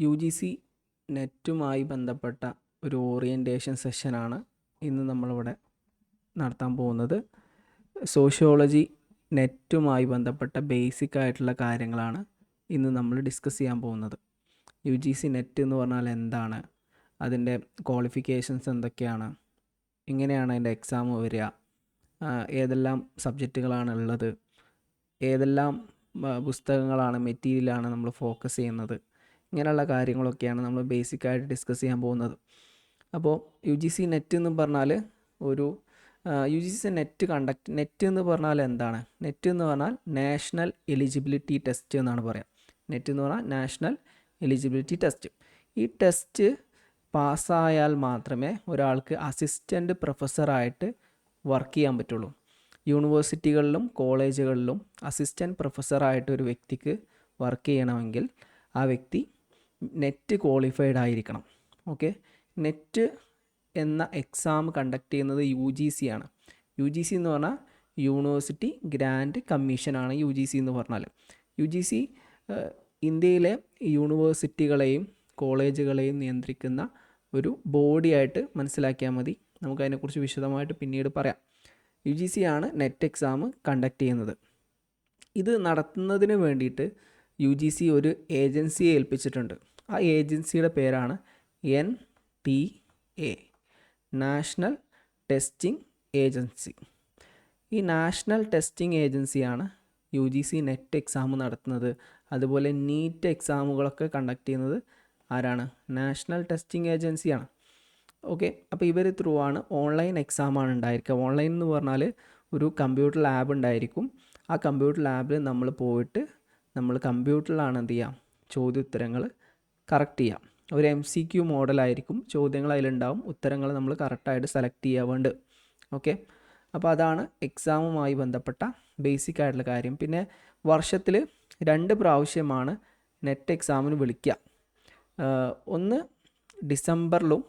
U G C നെറ്റുമായി ബന്ധപ്പെട്ട ഒരു orientation സെഷനാണ് ഇന്ന് നമ്മളിവിടെ നടത്താൻ പോകുന്നത്. സോഷ്യോളജി നെറ്റുമായി ബന്ധപ്പെട്ട ബേസിക് ആയിട്ടുള്ള കാര്യങ്ങളാണ് ഇന്ന് നമ്മൾ ഡിസ്കസ് ചെയ്യാൻ പോകുന്നത്. യു ജി സി നെറ്റ് എന്ന് പറഞ്ഞാൽ എന്താണ്, അതിൻ്റെ ക്വാളിഫിക്കേഷൻസ് എന്തൊക്കെയാണ്, എങ്ങനെയാണ് അതിൻ്റെ എക്സാം വരിക, ഏതെല്ലാം സബ്ജക്റ്റുകളാണ് ഉള്ളത്, ഏതെല്ലാം പുസ്തകങ്ങളാണ്, മെറ്റീരിയലാണ് നമ്മൾ ഫോക്കസ് ചെയ്യുന്നത്, ഇങ്ങനെയുള്ള കാര്യങ്ങളൊക്കെയാണ് നമ്മൾ ബേസിക്കായിട്ട് ഡിസ്കസ് ചെയ്യാൻ പോകുന്നത്. അപ്പോൾ യു ജി സി നെറ്റ് എന്ന് പറഞ്ഞാൽ യു ജി സി നെറ്റ് എന്ന് പറഞ്ഞാൽ എന്താണ്? നെറ്റ് എന്ന് പറഞ്ഞാൽ നാഷണൽ എലിജിബിലിറ്റി ടെസ്റ്റ് എന്നാണ് പറയുക. നെറ്റ് എന്ന് പറഞ്ഞാൽ നാഷണൽ എലിജിബിലിറ്റി ടെസ്റ്റ്. ഈ ടെസ്റ്റ് പാസ്സായാൽ മാത്രമേ ഒരാൾക്ക് അസിസ്റ്റൻ്റ് പ്രൊഫസറായിട്ട് വർക്ക് ചെയ്യാൻ പറ്റുള്ളൂ. യൂണിവേഴ്സിറ്റികളിലും കോളേജുകളിലും അസിസ്റ്റൻ്റ് പ്രൊഫസറായിട്ട് ഒരു വ്യക്തിക്ക് വർക്ക് ചെയ്യണമെങ്കിൽ ആ വ്യക്തി നെറ്റ് ക്വാളിഫൈഡ് ആയിരിക്കണം. ഓക്കെ, നെറ്റ് എന്ന എക്സാം കണ്ടക്ട് ചെയ്യുന്നത് യു ജി സി ആണ്. യു ജി സി എന്ന് പറഞ്ഞാൽ യൂണിവേഴ്സിറ്റി ഗ്രാൻഡ് കമ്മീഷനാണ് യു ജി സി എന്ന് പറഞ്ഞാൽ. യു ജി സി ഇന്ത്യയിലെ യൂണിവേഴ്സിറ്റികളെയും കോളേജുകളെയും നിയന്ത്രിക്കുന്ന ഒരു ബോഡിയായിട്ട് മനസ്സിലാക്കിയാൽ മതി. നമുക്കതിനെക്കുറിച്ച് വിശദമായിട്ട് പിന്നീട് പറയാം. യു ജി സി ആണ് നെറ്റ് എക്സാം കണ്ടക്ട് ചെയ്യുന്നത്. ഇത് നടത്തുന്നതിന് വേണ്ടിയിട്ട് യു ജി സി ഒരു ഏജൻസിയെ ഏൽപ്പിച്ചിട്ടുണ്ട്. ആ ഏജൻസിയുടെ പേരാണ് NTA, നാഷണൽ ടെസ്റ്റിംഗ് ഏജൻസി. ഈ നാഷണൽ ടെസ്റ്റിംഗ് ഏജൻസിയാണ് U G C net exam നടത്തുന്നത്. അതുപോലെ നീറ്റ് എക്സാമുകളൊക്കെ കണ്ടക്ട് ചെയ്യുന്നത് ആരാണ്? നാഷണൽ ടെസ്റ്റിംഗ് ഏജൻസിയാണ്. ഓക്കെ, അപ്പോൾ ഇവർ ത്രൂ ആണ് ഓൺലൈൻ എക്സാമാണ് ഉണ്ടായിരിക്കുക. ഓൺലൈൻ എന്ന് പറഞ്ഞാൽ ഒരു കമ്പ്യൂട്ടർ ലാബ് ഉണ്ടായിരിക്കും. ആ കമ്പ്യൂട്ടർ ലാബിൽ നമ്മൾ പോയിട്ട് നമ്മൾ കമ്പ്യൂട്ടറിലാണ് എന്ത് ചെയ്യുക, ചോദ്യോത്തരങ്ങൾ കറക്റ്റ് ചെയ്യാം. ഒരു MCQ മോഡലായിരിക്കും, ചോദ്യങ്ങൾ അതിലുണ്ടാവും, ഉത്തരങ്ങൾ നമ്മൾ കറക്റ്റായിട്ട് സെലക്ട് ചെയ്യാൻ വേണ്ട. ഓക്കെ, അപ്പോൾ അതാണ് എക്സാമുമായി ബന്ധപ്പെട്ട ബേസിക് ആയിട്ടുള്ള കാര്യം. പിന്നെ വർഷത്തിൽ 2 പ്രാവശ്യമാണ് നെറ്റ് എക്സാമിന് വിളിക്കുക. ഒന്ന് ഡിസംബറിലും,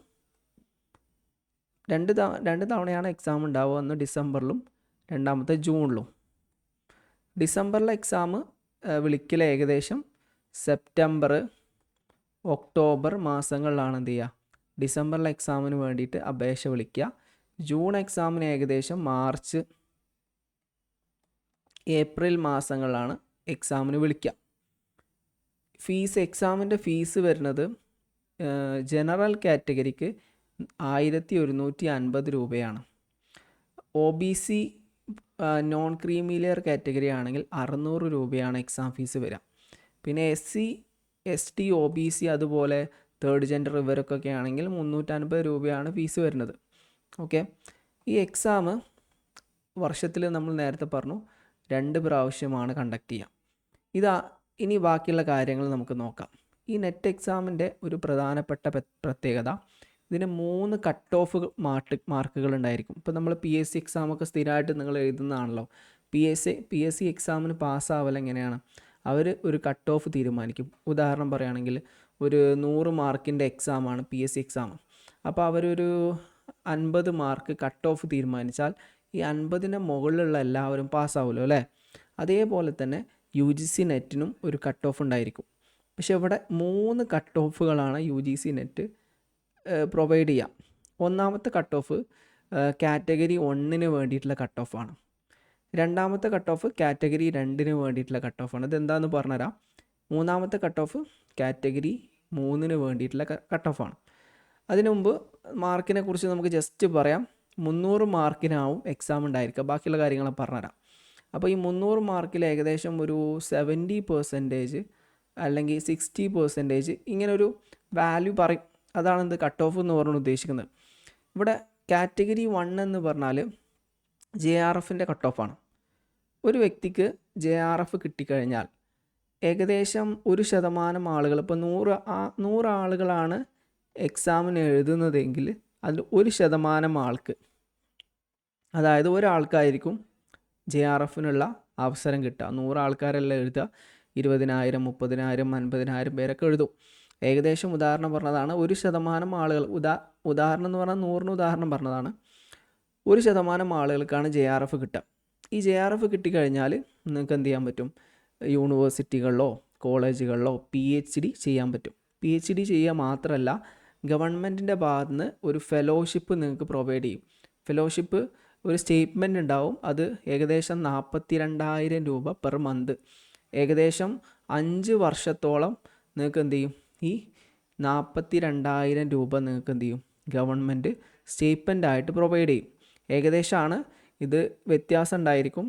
രണ്ട് തവണയാണ് എക്സാം ഉണ്ടാവുക. ഒന്ന് ഡിസംബറിലും രണ്ടാമത്തെ ജൂണിലും. ഡിസംബറിലെ എക്സാം വിളിക്കൽ ഏകദേശം സെപ്റ്റംബർ, ഒക്ടോബർ മാസങ്ങളിലാണ് എന്ത് ചെയ്യുക, ഡിസംബറിലെ എക്സാമിന് വേണ്ടിയിട്ട് അപേക്ഷ വിളിക്കുക. ജൂൺ എക്സാമിന് ഏകദേശം മാർച്ച്, ഏപ്രിൽ മാസങ്ങളിലാണ് എക്സാമിന് വിളിക്കുക. എക്സാമിൻ്റെ ഫീസ് വരുന്നത് ജനറൽ കാറ്റഗറിക്ക് 1150 രൂപയാണ്. OBC non creamy layer category ആണെങ്കിൽ 600 രൂപയാണ് എക്സാം ഫീസ് വരിക. പിന്നെ SC ST OBC അതുപോലെ തേർഡ് ജെൻഡർ ഇവരൊക്കെ ആണെങ്കിൽ 350 രൂപയാണ് ഫീസ് വരുന്നത്. ഓക്കെ, ഈ എക്സാം വർഷത്തിൽ നമ്മൾ നേരത്തെ പറഞ്ഞു 2 പ്രാവശ്യമാണ് കണ്ടക്ട് ചെയ്യുക. ഇനി ബാക്കിയുള്ള കാര്യങ്ങൾ നമുക്ക് നോക്കാം. ഈ നെറ്റ് എക്സാമിൻ്റെ ഒരു പ്രധാനപ്പെട്ട പ്രത്യേകത, ഇതിന് 3 കട്ട് ഓഫ് മാർക്കുകൾ ഉണ്ടായിരിക്കും. ഇപ്പോൾ നമ്മൾ PSC എക്സാമൊക്കെ സ്ഥിരമായിട്ട് നിങ്ങൾ എഴുതുന്നതാണല്ലോ. PSC എക്സാമിന് പാസ്സാവൽ എങ്ങനെയാണ്? അവർ ഒരു കട്ട് ഓഫ് തീരുമാനിക്കും. ഉദാഹരണം പറയുകയാണെങ്കിൽ ഒരു 100 മാർക്കിൻ്റെ എക്സാമാണ് PSC എക്സാം. അപ്പോൾ അവരൊരു 50 മാർക്ക് കട്ട് ഓഫ് തീരുമാനിച്ചാൽ ഈ 50ന് മുകളിലുള്ള എല്ലാവരും പാസ്സാവുമല്ലോ അല്ലേ? അതേപോലെ തന്നെ യു ജി സി നെറ്റിനും ഒരു കട്ട് ഓഫ് ഉണ്ടായിരിക്കും. പക്ഷേ ഇവിടെ 3 കട്ട് ഓഫുകളാണ് U G C NET provide ചെയ്യാം. ഒന്നാമത്തെ കട്ട് ഓഫ് കാറ്റഗറി 1ന് വേണ്ടിയിട്ടുള്ള കട്ട് ഓഫാണ്. രണ്ടാമത്തെ കട്ട് ഓഫ് കാറ്റഗറി 2ന് വേണ്ടിയിട്ടുള്ള കട്ട് ഓഫാണ്. ഇതെന്താണെന്ന് പറഞ്ഞുതരാം. മൂന്നാമത്തെ കട്ട് ഓഫ് കാറ്റഗറി 3ന് വേണ്ടിയിട്ടുള്ള കട്ട് ഓഫാണ്. അതിനു മുമ്പ് മാർക്കിനെ കുറിച്ച് നമുക്ക് ജസ്റ്റ് പറയാം. 300 മാർക്കിനാവും എക്സാം ഉണ്ടായിരിക്കുക. ബാക്കിയുള്ള കാര്യങ്ങൾ പറഞ്ഞുതരാം. അപ്പോൾ ഈ 300 മാർക്കിൽ ഏകദേശം ഒരു 70% അല്ലെങ്കിൽ 60% ഇങ്ങനൊരു വാല്യൂ പറയും. അതാണ് എന്ത് കട്ട് ഓഫ് എന്ന് പറഞ്ഞുകൊണ്ട് ഉദ്ദേശിക്കുന്നത്. ഇവിടെ കാറ്റഗറി 1 എന്ന് പറഞ്ഞാൽ JRFൻ്റെ കട്ട് ഓഫാണ്. ഒരു വ്യക്തിക്ക് JRF കിട്ടിക്കഴിഞ്ഞാൽ ഏകദേശം 1% ആളുകൾ, ഇപ്പോൾ 100 ആളുകളാണ് എക്സാമിന് എഴുതുന്നതെങ്കിൽ അതിൽ 1% ആൾക്ക്, അതായത് ഒരാൾക്കായിരിക്കും JRFനുള്ള അവസരം കിട്ടുക. 100 ആൾക്കാരെല്ലാം എഴുതുക, 20,000, 30,000, 50,000 പേരൊക്കെ എഴുതും. ഏകദേശം ഉദാഹരണം പറഞ്ഞതാണ്. 1% ആളുകൾ, ഉദാഹരണം എന്ന് പറഞ്ഞാൽ 100ന് ഉദാഹരണം പറഞ്ഞതാണ്. 1% ആളുകൾക്കാണ് JRF കിട്ടുക. ഈ JRF കിട്ടിക്കഴിഞ്ഞാൽ നിങ്ങൾക്ക് എന്ത് ചെയ്യാൻ പറ്റും? യൂണിവേഴ്സിറ്റികളിലോ കോളേജുകളിലോ PhD ചെയ്യാൻ പറ്റും. PhD ചെയ്യുക മാത്രമല്ല ഗവൺമെൻറ്റിൻ്റെ ഭാഗത്തു നിന്ന് ഒരു ഫെലോഷിപ്പ് നിങ്ങൾക്ക് പ്രൊവൈഡ് ചെയ്യും. ഫെലോഷിപ്പ് ഒരു സ്റ്റേറ്റ്മെൻറ്റ് ഉണ്ടാവും, അത് ഏകദേശം 42,000 രൂപ പെർ മന്ത്, ഏകദേശം 5 വർഷത്തോളം നിങ്ങൾക്ക് എന്ത് ചെയ്യും, ഈ 42,000 രൂപ നിങ്ങൾക്ക് എന്ത് ചെയ്യും, ഗവൺമെൻറ് സ്റ്റേറ്റ്മെൻറ്റായിട്ട് പ്രൊവൈഡ് ചെയ്യും. ഏകദേശമാണ് ഇത്, വ്യത്യാസം ഉണ്ടായിരിക്കും.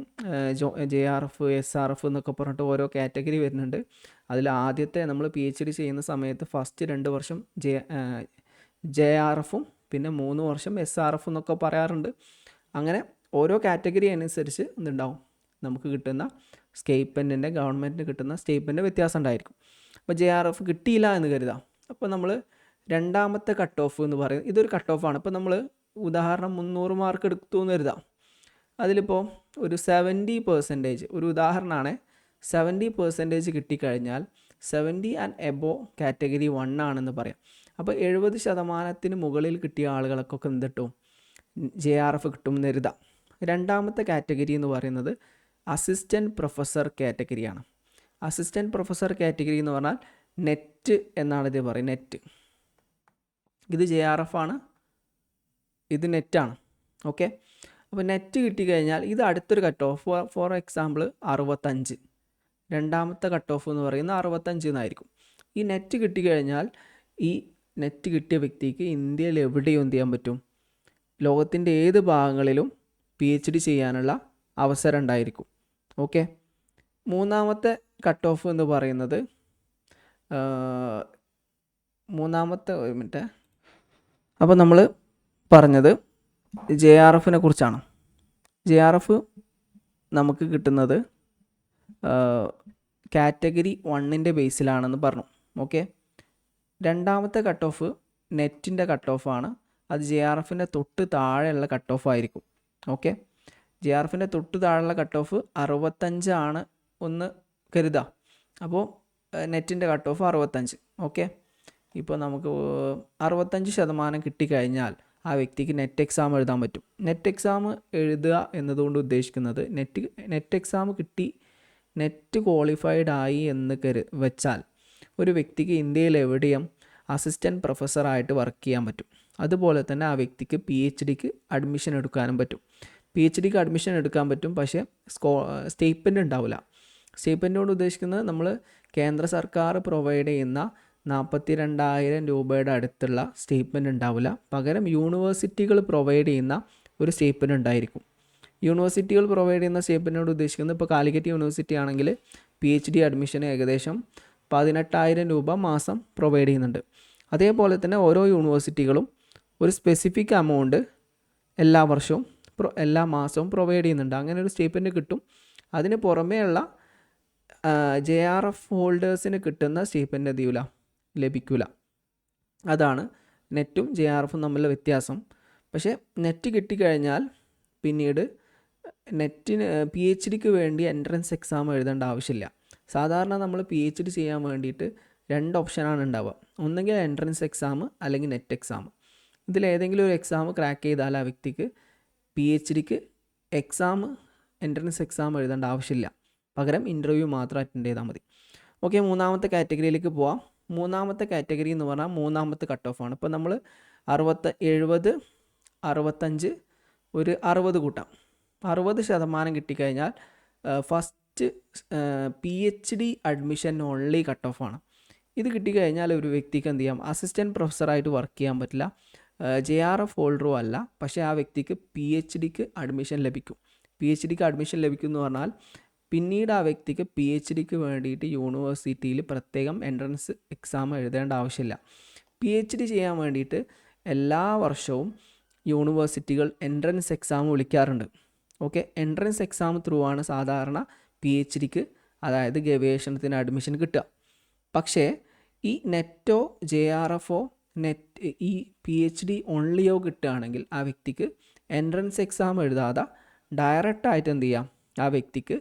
JRF SRF എന്നൊക്കെ പറഞ്ഞിട്ട് ഓരോ കാറ്റഗറി വരുന്നുണ്ട്. അതിൽ ആദ്യത്തെ നമ്മൾ PhD ചെയ്യുന്ന സമയത്ത് ഫസ്റ്റ് 2 വർഷം JRFും പിന്നെ 3 വർഷം SRF എന്നൊക്കെ പറയാറുണ്ട്. അങ്ങനെ ഓരോ കാറ്റഗറി അനുസരിച്ച് എന്തുണ്ടാവും, നമുക്ക് കിട്ടുന്ന സ്റ്റേറ്റ്മെൻറ്റിൻ്റെ, ഗവൺമെൻറ്റിന് കിട്ടുന്ന സ്റ്റേറ്റ്മെൻറ്റ് വ്യത്യാസം ഉണ്ടായിരിക്കും. അപ്പോൾ JRF കിട്ടിയില്ല എന്ന് കരുതാം. അപ്പോൾ നമ്മൾ രണ്ടാമത്തെ കട്ട് ഓഫ് എന്ന് പറയും, ഇതൊരു കട്ട് ഓഫാണ്. ഇപ്പോൾ നമ്മൾ ഉദാഹരണം 300 മാർക്ക് എടുത്തു എന്ന് കരുതാം. അതിലിപ്പോൾ ഒരു 70%, ഒരു ഉദാഹരണമാണ്, 70% കിട്ടിക്കഴിഞ്ഞാൽ 70 ആൻഡ് എബോ കാറ്റഗറി 1 ആണെന്ന് പറയാം. അപ്പോൾ 70% മുകളിൽ കിട്ടിയ ആളുകൾക്കൊക്കെ എന്ത് കിട്ടും, JRF കിട്ടും എന്ന് കരുതാം. രണ്ടാമത്തെ കാറ്റഗറി എന്ന് പറയുന്നത് അസിസ്റ്റൻറ്റ് പ്രൊഫസർ കാറ്റഗറിയാണ്. അസിസ്റ്റൻറ്റ് പ്രൊഫസർ കാറ്റഗറി എന്ന് പറഞ്ഞാൽ നെറ്റ് എന്നാണ് ഇത് പറയും, നെറ്റ്. ഇത് JRF ആണ്, ഇത് നെറ്റാണ്. ഓക്കെ, അപ്പോൾ നെറ്റ് കിട്ടിക്കഴിഞ്ഞാൽ ഇത് അടുത്തൊരു കട്ട് ഓഫ്, ഫോർ എക്സാമ്പിൾ 65, രണ്ടാമത്തെ കട്ട് ഓഫ് എന്ന് പറയുന്നത് 65 എന്നായിരിക്കും. ഈ നെറ്റ് കിട്ടിക്കഴിഞ്ഞാൽ ഈ നെറ്റ് കിട്ടിയ വ്യക്തിക്ക് ഇന്ത്യയിൽ എവിടെയും എന്ത് ചെയ്യാൻ പറ്റും, ലോകത്തിൻ്റെ ഏത് ഭാഗങ്ങളിലും PhD ചെയ്യാനുള്ള അവസരം ഉണ്ടായിരിക്കും. ഓക്കെ, മൂന്നാമത്തെ കട്ട് ഓഫ് എന്ന് പറയുന്നത് ഒരു മിനിറ്റ്. അപ്പോൾ നമ്മൾ പറഞ്ഞത് JRFനെ കുറിച്ചാണ്. JRF നമുക്ക് കിട്ടുന്നത് കാറ്റഗറി 1ൻ്റെ ബേസിലാണെന്ന് പറഞ്ഞു. ഓക്കെ, രണ്ടാമത്തെ കട്ട് ഓഫ് നെറ്റിൻ്റെ കട്ട് ഓഫാണ്. അത് JRFൻ്റെ തൊട്ട് താഴെയുള്ള കട്ട് ഓഫ് ആയിരിക്കും. ഓക്കെ, JRFൻ്റെ തൊട്ട് താഴെയുള്ള കട്ട് ഓഫ് 65 ആണ് ഒന്ന് കരുതാം. അപ്പോൾ നെറ്റിൻ്റെ കട്ട് ഓഫ് 65. ഓക്കെ, ഇപ്പോൾ നമുക്ക് 65% കിട്ടിക്കഴിഞ്ഞാൽ ആ വ്യക്തിക്ക് നെറ്റ് എക്സാം എഴുതാൻ പറ്റും. നെറ്റ് എക്സാം എഴുതുക എന്നതുകൊണ്ട് ഉദ്ദേശിക്കുന്നത് നെറ്റ് എക്സാം കിട്ടി, നെറ്റ് ക്വാളിഫൈഡ് ആയി എന്ന് വെച്ചാൽ ഒരു വ്യക്തിക്ക് ഇന്ത്യയിൽ എവിടെയും അസിസ്റ്റൻറ്റ് പ്രൊഫസറായിട്ട് വർക്ക് ചെയ്യാൻ പറ്റും. അതുപോലെ തന്നെ ആ വ്യക്തിക്ക് PhDക്ക് അഡ്മിഷൻ എടുക്കാനും പറ്റും. PhDക്ക് അഡ്മിഷൻ എടുക്കാൻ പറ്റും, പക്ഷേ സ്റ്റേറ്റ്മെൻറ്റ് ഉണ്ടാവില്ല. സ്റ്റേറ്റ്മെൻറ്റോട് ഉദ്ദേശിക്കുന്നത് നമ്മൾ കേന്ദ്ര സർക്കാർ പ്രൊവൈഡ് ചെയ്യുന്ന 42,000 രൂപയുടെ അടുത്തുള്ള സ്റ്റേറ്റ്മെൻറ്റ് ഉണ്ടാവില്ല. പകരം യൂണിവേഴ്സിറ്റികൾ പ്രൊവൈഡ് ചെയ്യുന്ന ഒരു സ്റ്റേറ്റ്മെൻറ്റ് ഉണ്ടായിരിക്കും. യൂണിവേഴ്സിറ്റികൾ പ്രൊവൈഡ് ചെയ്യുന്ന സ്റ്റേറ്റ്മെൻറ്റോട് ഉദ്ദേശിക്കുന്നത്, ഇപ്പോൾ കാലിക്കറ്റ് യൂണിവേഴ്സിറ്റി ആണെങ്കിൽ PhD അഡ്മിഷന് ഏകദേശം 18,000 രൂപ മാസം പ്രൊവൈഡ് ചെയ്യുന്നുണ്ട്. അതേപോലെ തന്നെ ഓരോ യൂണിവേഴ്സിറ്റികളും ഒരു സ്പെസിഫിക് എമൗണ്ട് എല്ലാ വർഷവും എല്ലാ മാസവും പ്രൊവൈഡ് ചെയ്യുന്നുണ്ട്. അങ്ങനെ ഒരു സ്റ്റേറ്റ്മെൻറ്റ് കിട്ടും. അതിന് പുറമേയുള്ള JRF ഹോൾഡേഴ്സിന് കിട്ടുന്ന സ്റ്റേറ്റ്മെൻറ്റ് എന്ത് ലഭിക്കില്ല. അതാണ് നെറ്റും JRFും തമ്മിലുള്ള വ്യത്യാസം. പക്ഷേ നെറ്റ് കിട്ടിക്കഴിഞ്ഞാൽ പിന്നീട് നെറ്റിന് PhDക്ക് വേണ്ടി എൻട്രൻസ് എക്സാം എഴുതേണ്ട ആവശ്യമില്ല. സാധാരണ നമ്മൾ PhD ചെയ്യാൻ വേണ്ടിയിട്ട് 2 ഓപ്ഷനാണ് ഉണ്ടാവുക, ഒന്നെങ്കിൽ എൻട്രൻസ് എക്സാം അല്ലെങ്കിൽ നെറ്റ് എക്സാം. ഇതിലേതെങ്കിലും ഒരു എക്സാം ക്രാക്ക് ചെയ്താൽ ആ വ്യക്തിക്ക് PhDക്ക് എൻട്രൻസ് എക്സാം എഴുതേണ്ട ആവശ്യമില്ല. പകരം ഇൻ്റർവ്യൂ മാത്രം അറ്റൻഡ് ചെയ്താൽ മതി. ഓക്കെ, മൂന്നാമത്തെ കാറ്റഗറിയിലേക്ക് പോവാം. മൂന്നാമത്തെ കാറ്റഗറി എന്ന് പറഞ്ഞാൽ മൂന്നാമത്തെ കട്ട് ഓഫാണ്. ഇപ്പോൾ നമ്മൾ 70, 65, ഒരു 60 കൂട്ടാം. 60% കിട്ടിക്കഴിഞ്ഞാൽ first PhD admission only cut ഓഫാണ്. ഇത് കിട്ടിക്കഴിഞ്ഞാൽ ഒരു വ്യക്തിക്ക് എന്ത് ചെയ്യാം, അസിസ്റ്റൻറ്റ് പ്രൊഫസറായിട്ട് വർക്ക് ചെയ്യാൻ പറ്റില്ല. JRF ഹോൾഡറും അല്ല, പക്ഷേ ആ വ്യക്തിക്ക് PhDക്ക് അഡ്മിഷൻ ലഭിക്കും. PhDക്ക് അഡ്മിഷൻ ലഭിക്കും എന്ന് പറഞ്ഞാൽ പിന്നീട് ആ വ്യക്തിക്ക് PhDക്ക് വേണ്ടിയിട്ട് യൂണിവേഴ്സിറ്റിയിൽ പ്രത്യേകം എൻട്രൻസ് എക്സാം എഴുതേണ്ട ആവശ്യമില്ല. PhD ചെയ്യാൻ വേണ്ടിയിട്ട് എല്ലാ വർഷവും യൂണിവേഴ്സിറ്റികൾ എൻട്രൻസ് എക്സാം വിളിക്കാറുണ്ട്. ഓക്കെ, എൻട്രൻസ് എക്സാം ത്രൂ ആണ് സാധാരണ PhDക്ക്, അതായത് ഗവേഷണത്തിന് അഡ്മിഷൻ കിട്ടുക. പക്ഷേ ഈ നെറ്റോ JRFോ ഈ PhD ഓൺലിയോ കിട്ടുകയാണെങ്കിൽ ആ വ്യക്തിക്ക് എൻട്രൻസ് എക്സാം എഴുതാതെ ഡയറക്റ്റായിട്ട് എന്ത് ചെയ്യാം, ആ വ്യക്തിക്ക്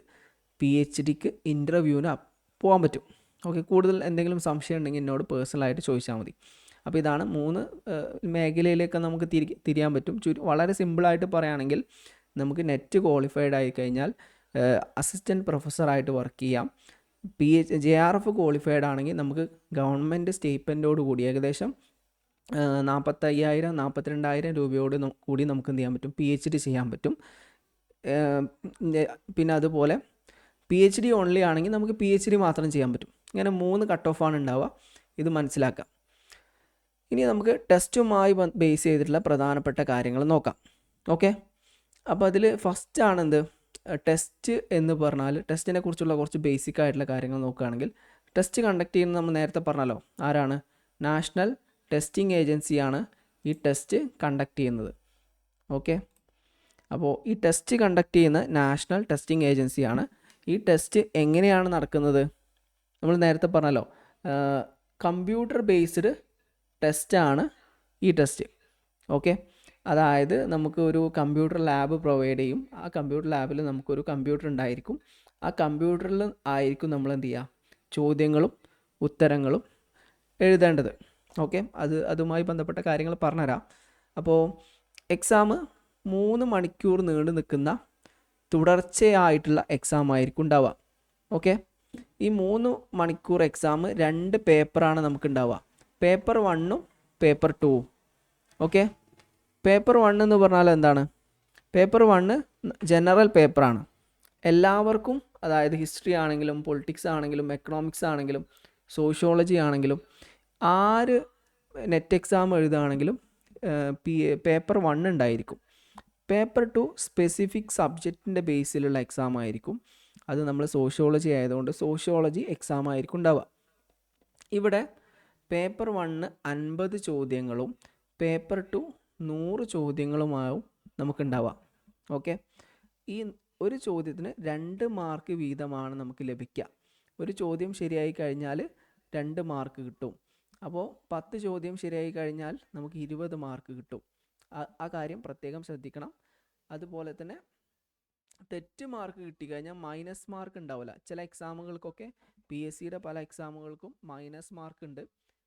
PhDക്ക് ഇൻ്റർവ്യൂവിന് പോകാൻ പറ്റും. ഓക്കെ, കൂടുതൽ എന്തെങ്കിലും സംശയം ഉണ്ടെങ്കിൽ എന്നോട് പേഴ്സണലായിട്ട് ചോദിച്ചാൽ മതി. അപ്പോൾ ഇതാണ് 3 മേഖലയിലേക്ക് നമുക്ക് തിരിയാൻ പറ്റും. വളരെ സിമ്പിളായിട്ട് പറയുകയാണെങ്കിൽ നമുക്ക് നെറ്റ് ക്വാളിഫൈഡ് ആയി കഴിഞ്ഞാൽ അസിസ്റ്റൻറ്റ് പ്രൊഫസറായിട്ട് വർക്ക് ചെയ്യാം. JRF ക്വാളിഫൈഡ് ആണെങ്കിൽ നമുക്ക് ഗവൺമെൻറ് സ്റ്റേറ്റ്മെൻറ്റോട് കൂടി ഏകദേശം 45,000 42,000 രൂപയോട് കൂടി നമുക്ക് എന്ത് ചെയ്യാൻ പറ്റും, PhD ചെയ്യാൻ പറ്റും. പിന്നെ അതുപോലെ PhD ഓൺലി ആണെങ്കിൽ നമുക്ക് PhD മാത്രം ചെയ്യാൻ പറ്റും. ഇങ്ങനെ 3 കട്ട് ഓഫാണ് ഉണ്ടാവുക. ഇത് മനസ്സിലാക്കാം. ഇനി നമുക്ക് ടെസ്റ്റുമായി ബേസ് ചെയ്തിട്ടുള്ള പ്രധാനപ്പെട്ട കാര്യങ്ങൾ നോക്കാം. ഓക്കെ, അപ്പോൾ അതിൽ ഫസ്റ്റ് ആണെന്ത്, ടെസ്റ്റ് എന്ന് പറഞ്ഞാൽ ടെസ്റ്റിനെ കുറിച്ചുള്ള കുറച്ച് ബേസിക് ആയിട്ടുള്ള കാര്യങ്ങൾ നോക്കുകയാണെങ്കിൽ, ടെസ്റ്റ് കണ്ടക്ട് ചെയ്യുന്നത് നമ്മൾ നേരത്തെ പറഞ്ഞല്ലോ, ആരാണ്, നാഷണൽ ടെസ്റ്റിംഗ് ഏജൻസിയാണ് ഈ ടെസ്റ്റ് കണ്ടക്ട് ചെയ്യുന്നത്. ഓക്കെ, അപ്പോൾ ഈ ടെസ്റ്റ് കണ്ടക്ട് ചെയ്യുന്ന നാഷണൽ ടെസ്റ്റിംഗ് ഏജൻസിയാണ്. ഈ ടെസ്റ്റ് എങ്ങനെയാണ് നടക്കുന്നത്, നമ്മൾ നേരത്തെ പറഞ്ഞല്ലോ, കമ്പ്യൂട്ടർ ബേസ്ഡ് ടെസ്റ്റാണ് ഈ ടെസ്റ്റ്. ഓക്കെ, അതായത് നമുക്ക് ഒരു കമ്പ്യൂട്ടർ ലാബ് പ്രൊവൈഡ് ചെയ്യും. ആ കമ്പ്യൂട്ടർ ലാബിൽ നമുക്കൊരു കമ്പ്യൂട്ടർ ഉണ്ടായിരിക്കും. ആ കമ്പ്യൂട്ടറിൽ ആയിരിക്കും നമ്മൾ എന്ത് ചെയ്യുക, ചോദ്യങ്ങളും ഉത്തരങ്ങളും എഴുതേണ്ടത്. ഓക്കെ, അതുമായി ബന്ധപ്പെട്ട കാര്യങ്ങൾ പറഞ്ഞുതരാം. അപ്പോൾ എക്സാം 3 മണിക്കൂർ നീണ്ടു നിൽക്കുന്ന തുടർച്ചയായിട്ടുള്ള എക്സാം ആയിരിക്കും ഉണ്ടാവുക. ഓക്കെ, ഈ 3 മണിക്കൂർ എക്സാം 2 പേപ്പറാണ് നമുക്ക് ഉണ്ടാവുക. പേപ്പർ 1ഉം പേപ്പർ 2ഉം. ഓക്കെ, പേപ്പർ 1 എന്ന് പറഞ്ഞാൽ എന്താണ്, പേപ്പർ 1 ജനറൽ പേപ്പറാണ്. എല്ലാവർക്കും, അതായത് ഹിസ്റ്ററി ആണെങ്കിലും പൊളിറ്റിക്സ് ആണെങ്കിലും എക്കണോമിക്സ് ആണെങ്കിലും സോഷ്യോളജി ആണെങ്കിലും ആര് നെറ്റ് എക്സാം എഴുതുകയാണെങ്കിലും പേപ്പർ 1 ഉണ്ടായിരിക്കും. പേപ്പർ 2 സ്പെസിഫിക് സബ്ജക്റ്റിൻ്റെ ബേസിലുള്ള എക്സാം ആയിരിക്കും. അത് നമ്മൾ സോഷ്യോളജി ആയതുകൊണ്ട് സോഷ്യോളജി എക്സാം ആയിരിക്കും ഉണ്ടാവുക. ഇവിടെ പേപ്പർ 1 50 ചോദ്യങ്ങളും പേപ്പർ 2 100 ചോദ്യങ്ങളുമാവും നമുക്കുണ്ടാവുക. ഓക്കെ, ഈ ഒരു ചോദ്യത്തിന് 2 മാർക്ക് വീതമാണ് നമുക്ക് ലഭിക്കുക. ഒരു ചോദ്യം ശരിയായി കഴിഞ്ഞാൽ 2 മാർക്ക് കിട്ടും. അപ്പോൾ 10 ചോദ്യം ശരിയായി കഴിഞ്ഞാൽ നമുക്ക് 20 മാർക്ക് കിട്ടും. ആ കാര്യം പ്രത്യേകം ശ്രദ്ധിക്കണം. അതുപോലെ തന്നെ തെറ്റ് മാർക്ക് കിട്ടിക്കഴിഞ്ഞാൽ മൈനസ് മാർക്ക് ഉണ്ടാവില്ല. ചില എക്സാമുകൾക്കൊക്കെ PSCയുടെ പല എക്സാമുകൾക്കും മൈനസ് മാർക്ക് ഉണ്ട്.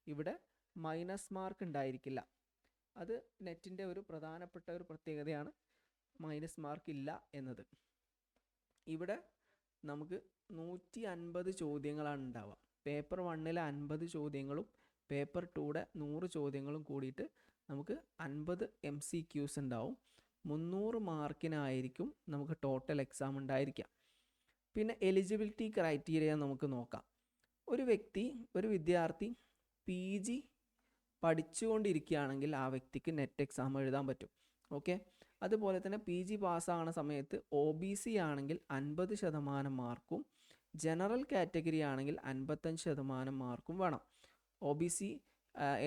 ഇവിടെ മൈനസ് മാർക്ക് ഉണ്ടായിരിക്കില്ല. അത് നെറ്റിൻ്റെ ഒരു പ്രധാനപ്പെട്ട ഒരു പ്രത്യേകതയാണ്, മൈനസ് മാർക്ക് ഇല്ല എന്നത്. ഇവിടെ നമുക്ക് 150 ചോദ്യങ്ങളാണ് ഉണ്ടാവുക. പേപ്പർ 1ലെ 50 ചോദ്യങ്ങളും പേപ്പർ 2ടെ 100 ചോദ്യങ്ങളും കൂടിയിട്ട് നമുക്ക് 50 MCQs ഉണ്ടാവും. 300 മാർക്കിനായിരിക്കും നമുക്ക് ടോട്ടൽ എക്സാം ഉണ്ടായിരിക്കുക. പിന്നെ എലിജിബിലിറ്റി ക്രൈറ്റീരിയ നമുക്ക് നോക്കാം. ഒരു വിദ്യാർത്ഥി PG പഠിച്ചുകൊണ്ടിരിക്കുകയാണെങ്കിൽ ആ വ്യക്തിക്ക് നെറ്റ് എക്സാം എഴുതാൻ പറ്റും. ഓക്കെ, അതുപോലെ തന്നെ PG പാസ്സാകുന്ന സമയത്ത് OBC ആണെങ്കിൽ 50% മാർക്കും ജനറൽ കാറ്റഗറി ആണെങ്കിൽ 55% മാർക്കും വേണം. OBC,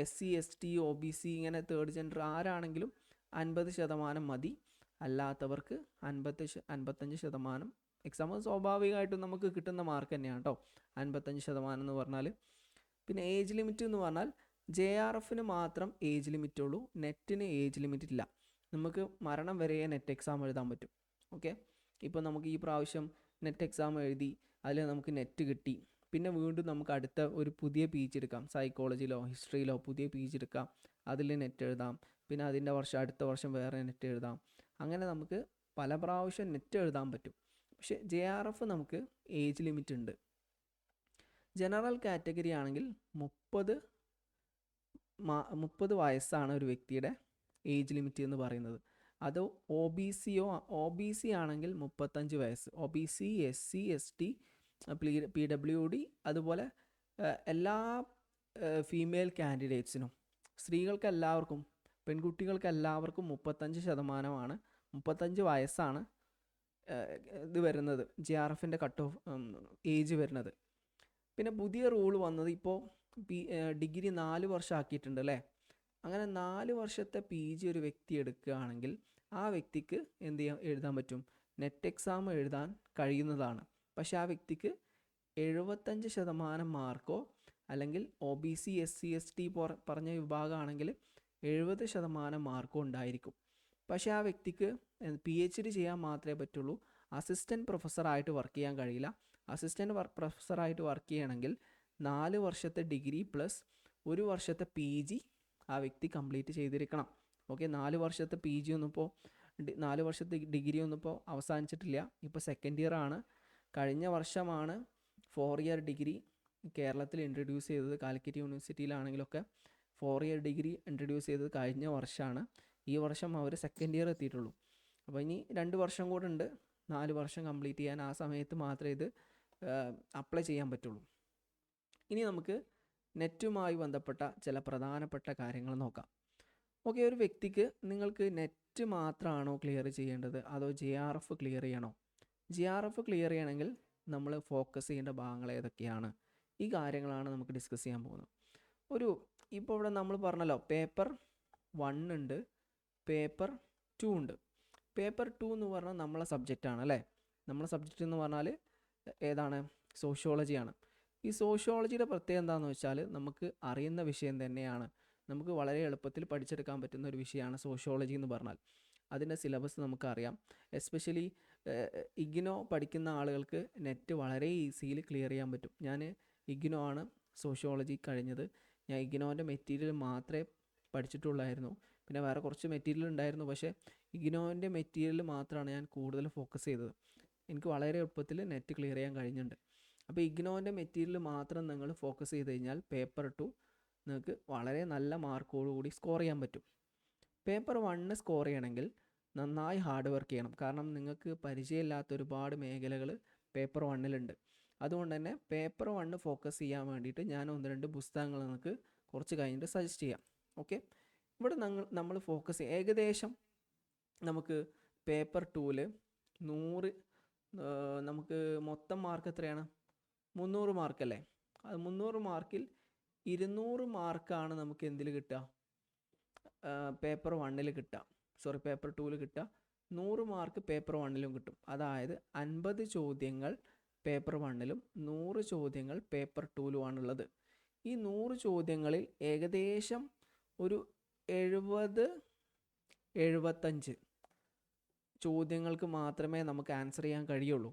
SC, ST, OBC ഇങ്ങനെ തേർഡ് ജെൻഡർ ആരാണെങ്കിലും 50% മതി. അല്ലാത്തവർക്ക് 55%. എക്സാം സ്വാഭാവികമായിട്ടും നമുക്ക് കിട്ടുന്ന മാർക്ക് തന്നെയാണ് കേട്ടോ 55% എന്ന് പറഞ്ഞാൽ. പിന്നെ ഏജ് ലിമിറ്റ് എന്ന് പറഞ്ഞാൽ JRFന് മാത്രം ഏജ് ലിമിറ്റ് ഉള്ളൂ, നെറ്റിന് ഏജ് ലിമിറ്റ് ഇല്ല. നമുക്ക് മരണം വരെ നെറ്റ് എക്സാം എഴുതാൻ പറ്റും. ഓക്കെ, ഇപ്പോൾ നമുക്ക് ഈ പ്രാവശ്യം നെറ്റ് എക്സാം എഴുതി അതിൽ നമുക്ക് നെറ്റ് കിട്ടി, പിന്നെ വീണ്ടും നമുക്ക് അടുത്ത ഒരു പുതിയ PG എടുക്കാം, സൈക്കോളജിയിലോ ഹിസ്റ്ററിയിലോ പുതിയ PG എടുക്കാം, അതിൽ നെറ്റ് എഴുതാം. പിന്നെ അതിൻ്റെ അടുത്ത വർഷം വേറെ നെറ്റ് എഴുതാം. അങ്ങനെ നമുക്ക് പല പ്രാവശ്യം നെറ്റ് എഴുതാൻ പറ്റും. പക്ഷേ JRF നമുക്ക് ഏജ് ലിമിറ്റ് ഉണ്ട്. ജനറൽ കാറ്റഗറി ആണെങ്കിൽ 30 വയസ്സാണ് ഒരു വ്യക്തിയുടെ ഏജ് ലിമിറ്റ് എന്ന് പറയുന്നത്. അത് OBC ആണെങ്കിൽ 35 വയസ്സ്. OBC, SC, ST, PWD അതുപോലെ എല്ലാ ഫീമെയിൽ കാൻഡിഡേറ്റ്സിനും, സ്ത്രീകൾക്കെല്ലാവർക്കും പെൺകുട്ടികൾക്കെല്ലാവർക്കും 35%, 35 വയസ്സാണ് ഇത് വരുന്നത്, JRFൻ്റെ കട്ട് ഓഫ് ഏജ് വരുന്നത്. പിന്നെ പുതിയ റൂൾ വന്നത് ഇപ്പോൾ ഡിഗ്രി 4 വർഷം ആക്കിയിട്ടുണ്ട് അല്ലേ. അങ്ങനെ 4 വർഷത്തെ PG ഒരു വ്യക്തി എടുക്കുകയാണെങ്കിൽ ആ വ്യക്തിക്ക് എഴുതാൻ പറ്റും, നെറ്റ് എക്സാം എഴുതാൻ കഴിയുന്നതാണ്. പക്ഷേ ആ വ്യക്തിക്ക് 75% മാർക്കോ അല്ലെങ്കിൽ OBC, SC, ST പറഞ്ഞ വിഭാഗമാണെങ്കിൽ 70% മാർക്കോ ഉണ്ടായിരിക്കും. പക്ഷേ ആ വ്യക്തിക്ക് PhD ചെയ്യാൻ മാത്രമേ പറ്റുള്ളൂ. അസിസ്റ്റൻറ്റ് പ്രൊഫസറായിട്ട് വർക്ക് ചെയ്യാൻ കഴിയില്ല. അസിസ്റ്റൻറ്റ് പ്രൊഫസറായിട്ട് വർക്ക് ചെയ്യണമെങ്കിൽ 4 വർഷത്തെ ഡിഗ്രി പ്ലസ് 1 വർഷത്തെ PG ആ വ്യക്തി കംപ്ലീറ്റ് ചെയ്തിരിക്കണം. ഓക്കെ, 4 വർഷത്തെ PG ഒന്നിപ്പോൾ 4 വർഷത്തെ ഡിഗ്രി ഒന്നിപ്പോൾ അവസാനിച്ചിട്ടില്ല. ഇപ്പോൾ സെക്കൻഡ് ഇയർ ആണ്. കഴിഞ്ഞ വർഷമാണ് 4 ഇയർ ഡിഗ്രി കേരളത്തിൽ ഇൻട്രൊഡ്യൂസ് ചെയ്തത് കാലിക്കറ്റ് യൂണിവേഴ്സിറ്റിയിലാണെങ്കിലൊക്കെ 4 ഇയർ ഡിഗ്രി ഇൻട്രൊഡ്യൂസ് ചെയ്തത് കഴിഞ്ഞ വർഷമാണ്. ഈ വർഷം അവർ സെക്കൻഡ് ഇയർ എത്തിയിട്ടുള്ളൂ. അപ്പോൾ ഇനി 2 വർഷം കൂടെ ഉണ്ട്, 4 വർഷം കംപ്ലീറ്റ് ചെയ്യാൻ. ആ സമയത്ത് മാത്രമേ ഇത് അപ്ലൈ ചെയ്യാൻ പറ്റുള്ളൂ. ഇനി നമുക്ക് നെറ്റുമായി ബന്ധപ്പെട്ട ചില പ്രധാനപ്പെട്ട കാര്യങ്ങൾ നോക്കാം. ഓക്കെ, ഒരു വ്യക്തിക്ക് നിങ്ങൾക്ക് നെറ്റ് മാത്രമാണോ ക്ലിയർ ചെയ്യേണ്ടത് അതോ JRF ക്ലിയർ ചെയ്യണോ? JRF ക്ലിയർ ചെയ്യണമെങ്കിൽ നമ്മൾ ഫോക്കസ് ചെയ്യേണ്ട ഭാഗങ്ങൾ ഏതൊക്കെയാണ്? ഈ കാര്യങ്ങളാണ് നമുക്ക് ഡിസ്കസ് ചെയ്യാൻ പോകുന്നത്. ഇപ്പോൾ ഇവിടെ നമ്മൾ പറഞ്ഞല്ലോ, പേപ്പർ 1 ഉണ്ട്, പേപ്പർ 2 ഉണ്ട്. പേപ്പർ 2 എന്ന് പറഞ്ഞാൽ നമ്മളെ സബ്ജക്റ്റാണ് അല്ലേ. നമ്മളെ സബ്ജക്റ്റ് എന്ന് പറഞ്ഞാൽ ഏതാണ്? സോഷ്യോളജിയാണ്. ഈ സോഷ്യോളജിയുടെ പ്രത്യേകത എന്താണെന്ന് വെച്ചാൽ നമുക്ക് അറിയുന്ന വിഷയം തന്നെയാണ്. നമുക്ക് വളരെ എളുപ്പത്തിൽ പഠിച്ചെടുക്കാൻ പറ്റുന്ന ഒരു വിഷയമാണ് സോഷ്യോളജി എന്ന് പറഞ്ഞാൽ. അതിൻ്റെ സിലബസ് നമുക്കറിയാം. എസ്പെഷ്യലി ഇഗ്നോ പഠിക്കുന്ന ആളുകൾക്ക് നെറ്റ് വളരെ ഈസിയിൽ ക്ലിയർ ചെയ്യാൻ പറ്റും. ഞാൻ ഇഗ്നോ ആണ് സോഷ്യോളജി കഴിഞ്ഞത്. ഞാൻ ഇഗ്നോൻ്റെ മെറ്റീരിയൽ മാത്രമേ പഠിച്ചിട്ടുള്ളായിരുന്നു. പിന്നെ വേറെ കുറച്ച് മെറ്റീരിയൽ ഉണ്ടായിരുന്നു, പക്ഷേ ഇഗ്നോൻ്റെ മെറ്റീരിയൽ മാത്രമാണ് ഞാൻ കൂടുതൽ ഫോക്കസ് ചെയ്തത്. എനിക്ക് വളരെ എളുപ്പത്തിൽ നെറ്റ് ക്ലിയർ ചെയ്യാൻ കഴിഞ്ഞിട്ടുണ്ട്. അപ്പോൾ ഇഗ്നോൻ്റെ മെറ്റീരിയൽ മാത്രം നിങ്ങൾ ഫോക്കസ് ചെയ്ത് കഴിഞ്ഞാൽ പേപ്പർ 2 നിങ്ങൾക്ക് വളരെ നല്ല മാർക്കോടുകൂടി സ്കോർ ചെയ്യാൻ പറ്റും. പേപ്പർ 1 സ്കോർ ചെയ്യണമെങ്കിൽ നന്നായി ഹാർഡ് വർക്ക് ചെയ്യണം. കാരണം നിങ്ങൾക്ക് പരിചയമില്ലാത്ത ഒരുപാട് മേഖലകൾ പേപ്പർ 1 അതുകൊണ്ട് തന്നെ പേപ്പർ 1 ഫോക്കസ് ചെയ്യാൻ വേണ്ടിയിട്ട് ഞാൻ 1-2 പുസ്തകങ്ങൾ നിങ്ങൾക്ക് കുറച്ച് കഴിഞ്ഞിട്ട് സജസ്റ്റ് ചെയ്യാം. ഓക്കെ, ഇവിടെ നമ്മൾ ഫോക്കസ് ഏകദേശം നമുക്ക് പേപ്പർ 2-ൽ 100 നമുക്ക് മൊത്തം മാർക്ക് എത്രയാണ്? 300 മാർക്കല്ലേ. അത് 300 മാർക്കിൽ 200 മാർക്കാണ് നമുക്ക് എന്തിൽ കിട്ടുക? പേപ്പർ 1-ൽ കിട്ടുക. പേപ്പർ 2-ൽ കിട്ടുക. 100 മാർക്ക് പേപ്പർ 1-ലും കിട്ടും. അതായത് 50 ചോദ്യങ്ങൾ പേപ്പർ 1-ലും 100 ചോദ്യങ്ങൾ പേപ്പർ 2-ലുമാണുള്ളത്. ഈ 100 ചോദ്യങ്ങളിൽ ഏകദേശം ഒരു 70-75 ചോദ്യങ്ങൾക്ക് മാത്രമേ നമുക്ക് ആൻസർ ചെയ്യാൻ കഴിയുള്ളൂ.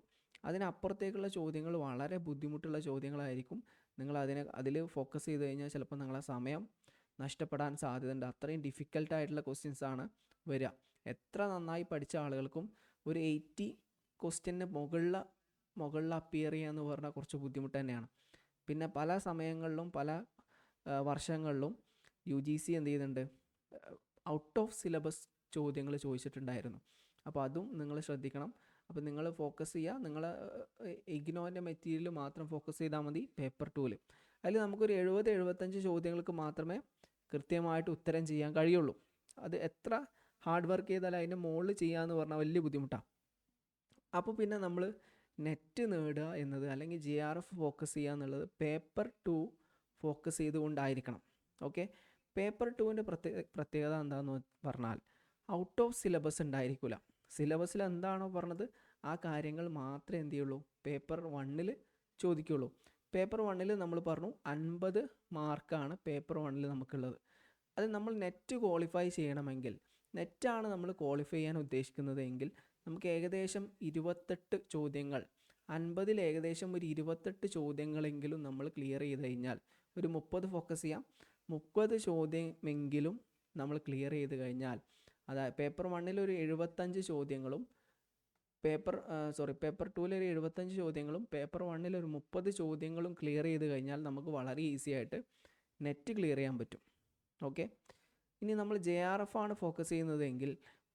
അതിനപ്പുറത്തേക്കുള്ള ചോദ്യങ്ങൾ വളരെ ബുദ്ധിമുട്ടുള്ള ചോദ്യങ്ങളായിരിക്കും. നിങ്ങൾ അതിൽ ഫോക്കസ് ചെയ്ത് കഴിഞ്ഞാൽ ചിലപ്പോൾ നിങ്ങളെ സമയം നഷ്ടപ്പെടാൻ സാധ്യതയുണ്ട്. അത്രയും ഡിഫിക്കൽട്ടായിട്ടുള്ള ക്വസ്റ്റ്യൻസ് ആണ് വരിക. എത്ര നന്നായി പഠിച്ച ആളുകൾക്കും ഒരു 80 ക്വസ്റ്റ്യന് മുകളിൽ അപ്പിയർ ചെയ്യുക എന്ന് പറഞ്ഞാൽ കുറച്ച് ബുദ്ധിമുട്ട് തന്നെയാണ്. പിന്നെ പല സമയങ്ങളിലും പല വർഷങ്ങളിലും UGC എന്ത് ചെയ്യുന്നുണ്ട്? ഔട്ട് ഓഫ് സിലബസ് ചോദ്യങ്ങൾ ചോദിച്ചിട്ടുണ്ടായിരുന്നു. അപ്പോൾ അതും നിങ്ങൾ ശ്രദ്ധിക്കണം. അപ്പോൾ നിങ്ങൾ ഫോക്കസ് ചെയ്യുക, നിങ്ങൾ ഇഗ്നോൻ്റെ മെറ്റീരിയൽ മാത്രം ഫോക്കസ് ചെയ്താൽ മതി പേപ്പർ 2-ൽ. അതിൽ നമുക്കൊരു 70-75 ചോദ്യങ്ങൾക്ക് മാത്രമേ കൃത്യമായിട്ട് ഉത്തരം ചെയ്യാൻ കഴിയുള്ളൂ. അത് എത്ര ഹാർഡ് വർക്ക് ചെയ്താലും അതിൻ്റെ മുകളിൽ ചെയ്യാമെന്ന് പറഞ്ഞാൽ വലിയ ബുദ്ധിമുട്ടാണ്. അപ്പോൾ പിന്നെ നമ്മൾ നെറ്റ് നേടുക എന്നത് അല്ലെങ്കിൽ JRF ഫോക്കസ് ചെയ്യുക എന്നുള്ളത് പേപ്പർ 2 ഫോക്കസ് ചെയ്തുകൊണ്ടായിരിക്കണം. ഓക്കെ, പേപ്പർ 2-ൻ്റെ പ്രത്യേകത എന്താണെന്ന് പറഞ്ഞാൽ ഔട്ട് ഓഫ് സിലബസ് ഉണ്ടായിരിക്കില്ല. സിലബസിൽ എന്താണോ പറഞ്ഞത് ആ കാര്യങ്ങൾ മാത്രമേ എന്ത് ചെയ്യുള്ളൂ? പേപ്പർ 1-ൽ ചോദിക്കുകയുള്ളൂ. പേപ്പർ 1-ൽ നമ്മൾ പറഞ്ഞു 50 മാർക്കാണ് പേപ്പർ 1-ൽ നമുക്കുള്ളത്. അത് നമ്മൾ നെറ്റ് ക്വാളിഫൈ ചെയ്യണമെങ്കിൽ, നെറ്റാണ് നമ്മൾ ക്വാളിഫൈ ചെയ്യാൻ ഉദ്ദേശിക്കുന്നത് എങ്കിൽ നമുക്ക് ഏകദേശം 28 ചോദ്യങ്ങൾ, 50-ൽ ഏകദേശം ഒരു 28 ചോദ്യങ്ങളെങ്കിലും നമ്മൾ ക്ലിയർ ചെയ്ത് കഴിഞ്ഞാൽ, ഒരു 30 ഫോക്കസ് ചെയ്യാം, 30 ചോദ്യമെങ്കിലും നമ്മൾ ക്ലിയർ ചെയ്ത് കഴിഞ്ഞാൽ, അതായത് പേപ്പർ 1-ൽ ഒരു 75 ചോദ്യങ്ങളും പേപ്പർ 2-ൽ ഒരു 75 ചോദ്യങ്ങളും പേപ്പർ 1-ൽ ഒരു 30 ചോദ്യങ്ങളും ക്ലിയർ ചെയ്ത് കഴിഞ്ഞാൽ നമുക്ക് വളരെ ഈസി ആയിട്ട് നെറ്റ് ക്ലിയർ ചെയ്യാൻ പറ്റും. ഓക്കെ, ഇനി നമ്മൾ JRF ആണ് ഫോക്കസ് ചെയ്യുന്നതെങ്കിൽ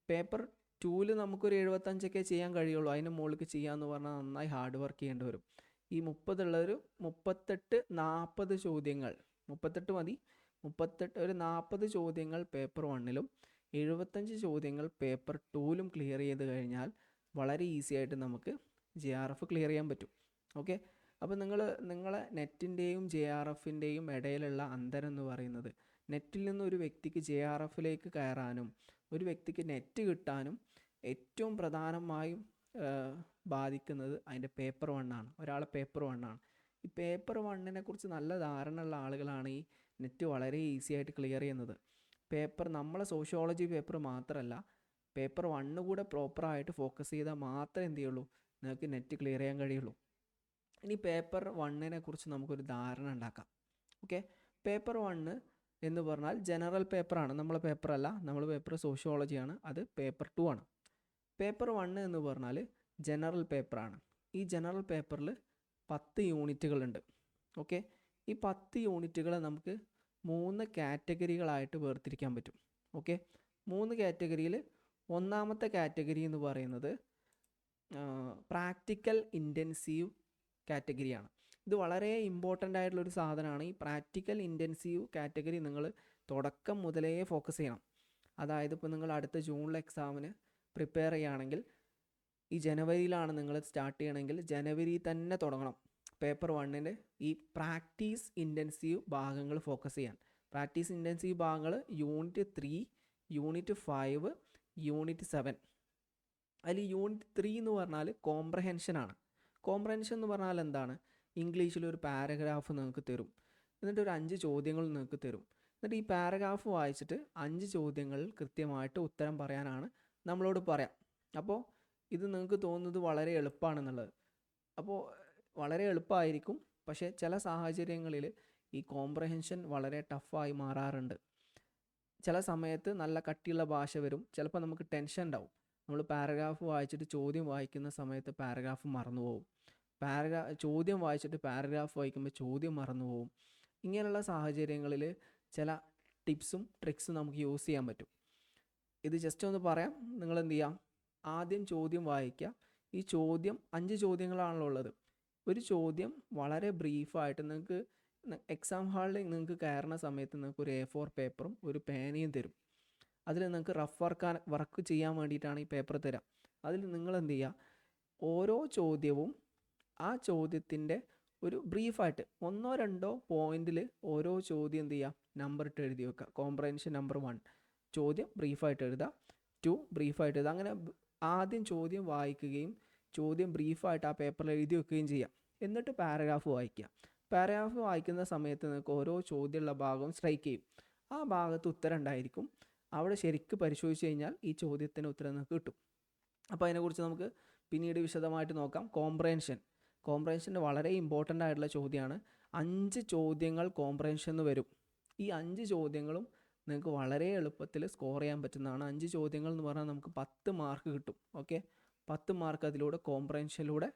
പേപ്പർ 2-ൽ നമുക്കൊരു 75 ചെയ്യാൻ കഴിയുള്ളൂ. അതിന് മുകളിലേക്ക് ചെയ്യാമെന്ന് പറഞ്ഞാൽ നന്നായി ഹാർഡ് വർക്ക് ചെയ്യേണ്ടി വരും. ഈ 30 ഉള്ളൊരു 38-40 ചോദ്യങ്ങൾ, 38 മതി, 38 ഒരു 40 ചോദ്യങ്ങൾ പേപ്പർ 1-ലും 75 ചോദ്യങ്ങൾ പേപ്പർ 2-ലും ക്ലിയർ ചെയ്ത് കഴിഞ്ഞാൽ വളരെ ഈസി ആയിട്ട് നമുക്ക് JRF ക്ലിയർ ചെയ്യാൻ പറ്റും. ഓക്കെ, അപ്പോൾ നിങ്ങളെ നെറ്റിൻ്റെയും JRFൻ്റെയും ഇടയിലുള്ള അന്തരം എന്ന് പറയുന്നത്, നെറ്റിൽ നിന്ന് ഒരു വ്യക്തിക്ക് JRFിലേക്ക് കയറാനും ഒരു വ്യക്തിക്ക് നെറ്റ് കിട്ടാനും ഏറ്റവും പ്രധാനമായും ബാധിക്കുന്നത് അതിൻ്റെ പേപ്പർ 1 ആണ്. ഒരാളെ പേപ്പർ 1 ആണ്. ഈ പേപ്പർ 1-നെ കുറിച്ച് നല്ല ധാരണ ഉള്ള ആളുകളാണ് ഈ നെറ്റ് വളരെ ഈസി ആയിട്ട് ക്ലിയർ ചെയ്യുന്നത്. നമ്മളെ സോഷ്യോളജി പേപ്പർ മാത്രമല്ല, പേപ്പർ 1 കൂടെ പ്രോപ്പറായിട്ട് ഫോക്കസ് ചെയ്താൽ മാത്രമേ എന്ത് ചെയ്യുള്ളൂ? നിങ്ങൾക്ക് നെറ്റ് ക്ലിയർ ചെയ്യാൻ കഴിയുള്ളൂ. ഇനി പേപ്പർ 1-നെ കുറിച്ച് നമുക്കൊരു ധാരണ ഉണ്ടാക്കാം. ഓക്കെ, പേപ്പർ 1 എന്ന് പറഞ്ഞാൽ ജനറൽ പേപ്പറാണ്. നമ്മളെ പേപ്പറല്ല, നമ്മൾ പേപ്പർ സോഷ്യോളജിയാണ്. അത് പേപ്പർ 2 ആണ്. പേപ്പർ 1 എന്ന് പറഞ്ഞാൽ ജനറൽ പേപ്പറാണ്. ഈ ജനറൽ പേപ്പറിൽ 10 യൂണിറ്റുകളുണ്ട്. ഓക്കെ, ഈ 10 യൂണിറ്റുകൾ നമുക്ക് 3 കാറ്റഗറികളായിട്ട് വേർതിരിക്കാൻ പറ്റും. ഓക്കെ, 3 കാറ്റഗറിയിൽ ഒന്നാമത്തെ കാറ്റഗറി എന്ന് പറയുന്നത് പ്രാക്ടിക്കൽ ഇൻറ്റൻസീവ് കാറ്റഗറിയാണ്. ഇത് വളരെ ഇമ്പോർട്ടൻ്റ് ആയിട്ടുള്ളൊരു സാധനമാണ്. ഈ പ്രാക്ടിക്കൽ ഇൻറ്റൻസീവ് കാറ്റഗറി നിങ്ങൾ തുടക്കം മുതലേ ഫോക്കസ് ചെയ്യണം. അതായത് ഇപ്പോൾ നിങ്ങൾ അടുത്ത ജൂണിലെ എക്സാമിന് പ്രിപ്പയർ ചെയ്യുകയാണെങ്കിൽ, ഈ ജനുവരിയിലാണ് നിങ്ങൾ സ്റ്റാർട്ട് ചെയ്യണമെങ്കിൽ ജനുവരി തന്നെ തുടങ്ങണം. പേപ്പർ 1-ൻ്റെ ഈ പ്രാക്ടീസ് ഇൻറ്റൻസീവ് ഭാഗങ്ങൾ ഫോക്കസ് ചെയ്യാൻ. പ്രാക്ടീസ് ഇൻറ്റൻസീവ് ഭാഗങ്ങൾ യൂണിറ്റ് 3, യൂണിറ്റ് 5, യൂണിറ്റ് 7. അതിൽ യൂണിറ്റ് 3 എന്ന് പറഞ്ഞാൽ കോംപ്രഹെൻഷനാണ്. കോംപ്രഹെൻഷൻ എന്ന് പറഞ്ഞാൽ എന്താണ്? ഇംഗ്ലീഷിലൊരു പാരഗ്രാഫ് നിങ്ങൾക്ക് തരും, എന്നിട്ട് ഒരു 5 ചോദ്യങ്ങൾ നിങ്ങൾക്ക് തരും. എന്നിട്ട് ഈ പാരഗ്രാഫ് വായിച്ചിട്ട് 5 ചോദ്യങ്ങളിൽ കൃത്യമായിട്ട് ഉത്തരം പറയാനാണ് നമ്മളോട് പറയാം. അപ്പോൾ ഇത് നിങ്ങൾക്ക് തോന്നുന്നത് വളരെ എളുപ്പമാണെന്നുള്ളത്. അപ്പോൾ വളരെ എളുപ്പമായിരിക്കും, പക്ഷേ ചില സാഹചര്യങ്ങളിൽ ഈ കോംപ്രഹെൻഷൻ വളരെ ടഫായി മാറാറുണ്ട്. ചില സമയത്ത് നല്ല കട്ടിയുള്ള ഭാഷ വരും, ചിലപ്പോൾ നമുക്ക് ടെൻഷൻ ഉണ്ടാവും. നമ്മൾ പാരഗ്രാഫ് വായിച്ചിട്ട് ചോദ്യം വായിക്കുന്ന സമയത്ത് പാരഗ്രാഫ് മറന്നു പോകും, ചോദ്യം വായിച്ചിട്ട് പാരഗ്രാഫ് വായിക്കുമ്പോൾ ചോദ്യം മറന്നു പോകും. ഇങ്ങനെയുള്ള സാഹചര്യങ്ങളിൽ ചില ടിപ്സും ട്രിക്സും നമുക്ക് യൂസ് ചെയ്യാൻ പറ്റും. ഇത് ജസ്റ്റ് ഒന്ന് പറയാം. നിങ്ങൾ എന്ത് ചെയ്യാം? ആദ്യം ചോദ്യം വായിക്കുക. ഈ ചോദ്യം 5 ചോദ്യങ്ങളാണല്ലോ ഉള്ളത്. ഒരു ചോദ്യം വളരെ ബ്രീഫായിട്ട് നിങ്ങൾക്ക് എക്സാം ഹാളിൽ നിങ്ങൾക്ക് കയറുന്ന സമയത്ത് നിങ്ങൾക്ക് ഒരു A4 പേപ്പറും ഒരു പേനയും തരും. അതിൽ നിങ്ങൾക്ക് റഫ് വർക്ക് ചെയ്യാൻ വേണ്ടിയിട്ടാണ് ഈ പേപ്പർ തരാം. അതിൽ നിങ്ങൾ എന്ത് ചെയ്യുക? ഓരോ ചോദ്യവും ആ ചോദ്യത്തിൻ്റെ ഒരു ബ്രീഫായിട്ട് 1-2 പോയിന്റിൽ ഓരോ ചോദ്യം എന്ത് ചെയ്യുക? നമ്പർ ഇട്ട് എഴുതി വെക്കുക. കോംപ്രഹെൻഷൻ നമ്പർ 1 ചോദ്യം ബ്രീഫായിട്ട് എഴുതുക, 2 ബ്രീഫായിട്ട് എഴുതുക. അങ്ങനെ ആദ്യം ചോദ്യം വായിക്കുകയും ചോദ്യം ബ്രീഫായിട്ട് ആ പേപ്പറിൽ എഴുതി വെക്കുകയും ചെയ്യാം. എന്നിട്ട് പാരഗ്രാഫ് വായിക്കുക. പാരഗ്രാഫ് വായിക്കുന്ന സമയത്ത് നിങ്ങൾക്ക് ഓരോ ചോദ്യമുള്ള ഭാഗവും സ്ട്രൈക്ക് ചെയ്യും. ആ ഭാഗത്ത് ഉത്തരം ഉണ്ടായിരിക്കും. അവിടെ ശരിക്കും പരിശോധിച്ച് കഴിഞ്ഞാൽ ഈ ചോദ്യത്തിന് ഉത്തരം നിങ്ങൾക്ക് കിട്ടും. അപ്പോൾ അതിനെക്കുറിച്ച് നമുക്ക് പിന്നീട് വിശദമായിട്ട് നോക്കാം. കോംപ്രഹെൻഷൻ്റെ വളരെ ഇമ്പോർട്ടൻ്റ് ആയിട്ടുള്ള ചോദ്യമാണ്. 5 ചോദ്യങ്ങൾ കോംപ്രഹെൻഷൻ എന്ന് വരും. ഈ 5 ചോദ്യങ്ങളും നിങ്ങൾക്ക് വളരെ എളുപ്പത്തിൽ സ്കോർ ചെയ്യാൻ പറ്റുന്നതാണ്. 5 ചോദ്യങ്ങൾ എന്ന് പറഞ്ഞാൽ നമുക്ക് 10 മാർക്ക് കിട്ടും. ഓക്കെ, 10 മാർക്ക് അതിലൂടെ കോംപ്രഹെൻഷനിലൂടെ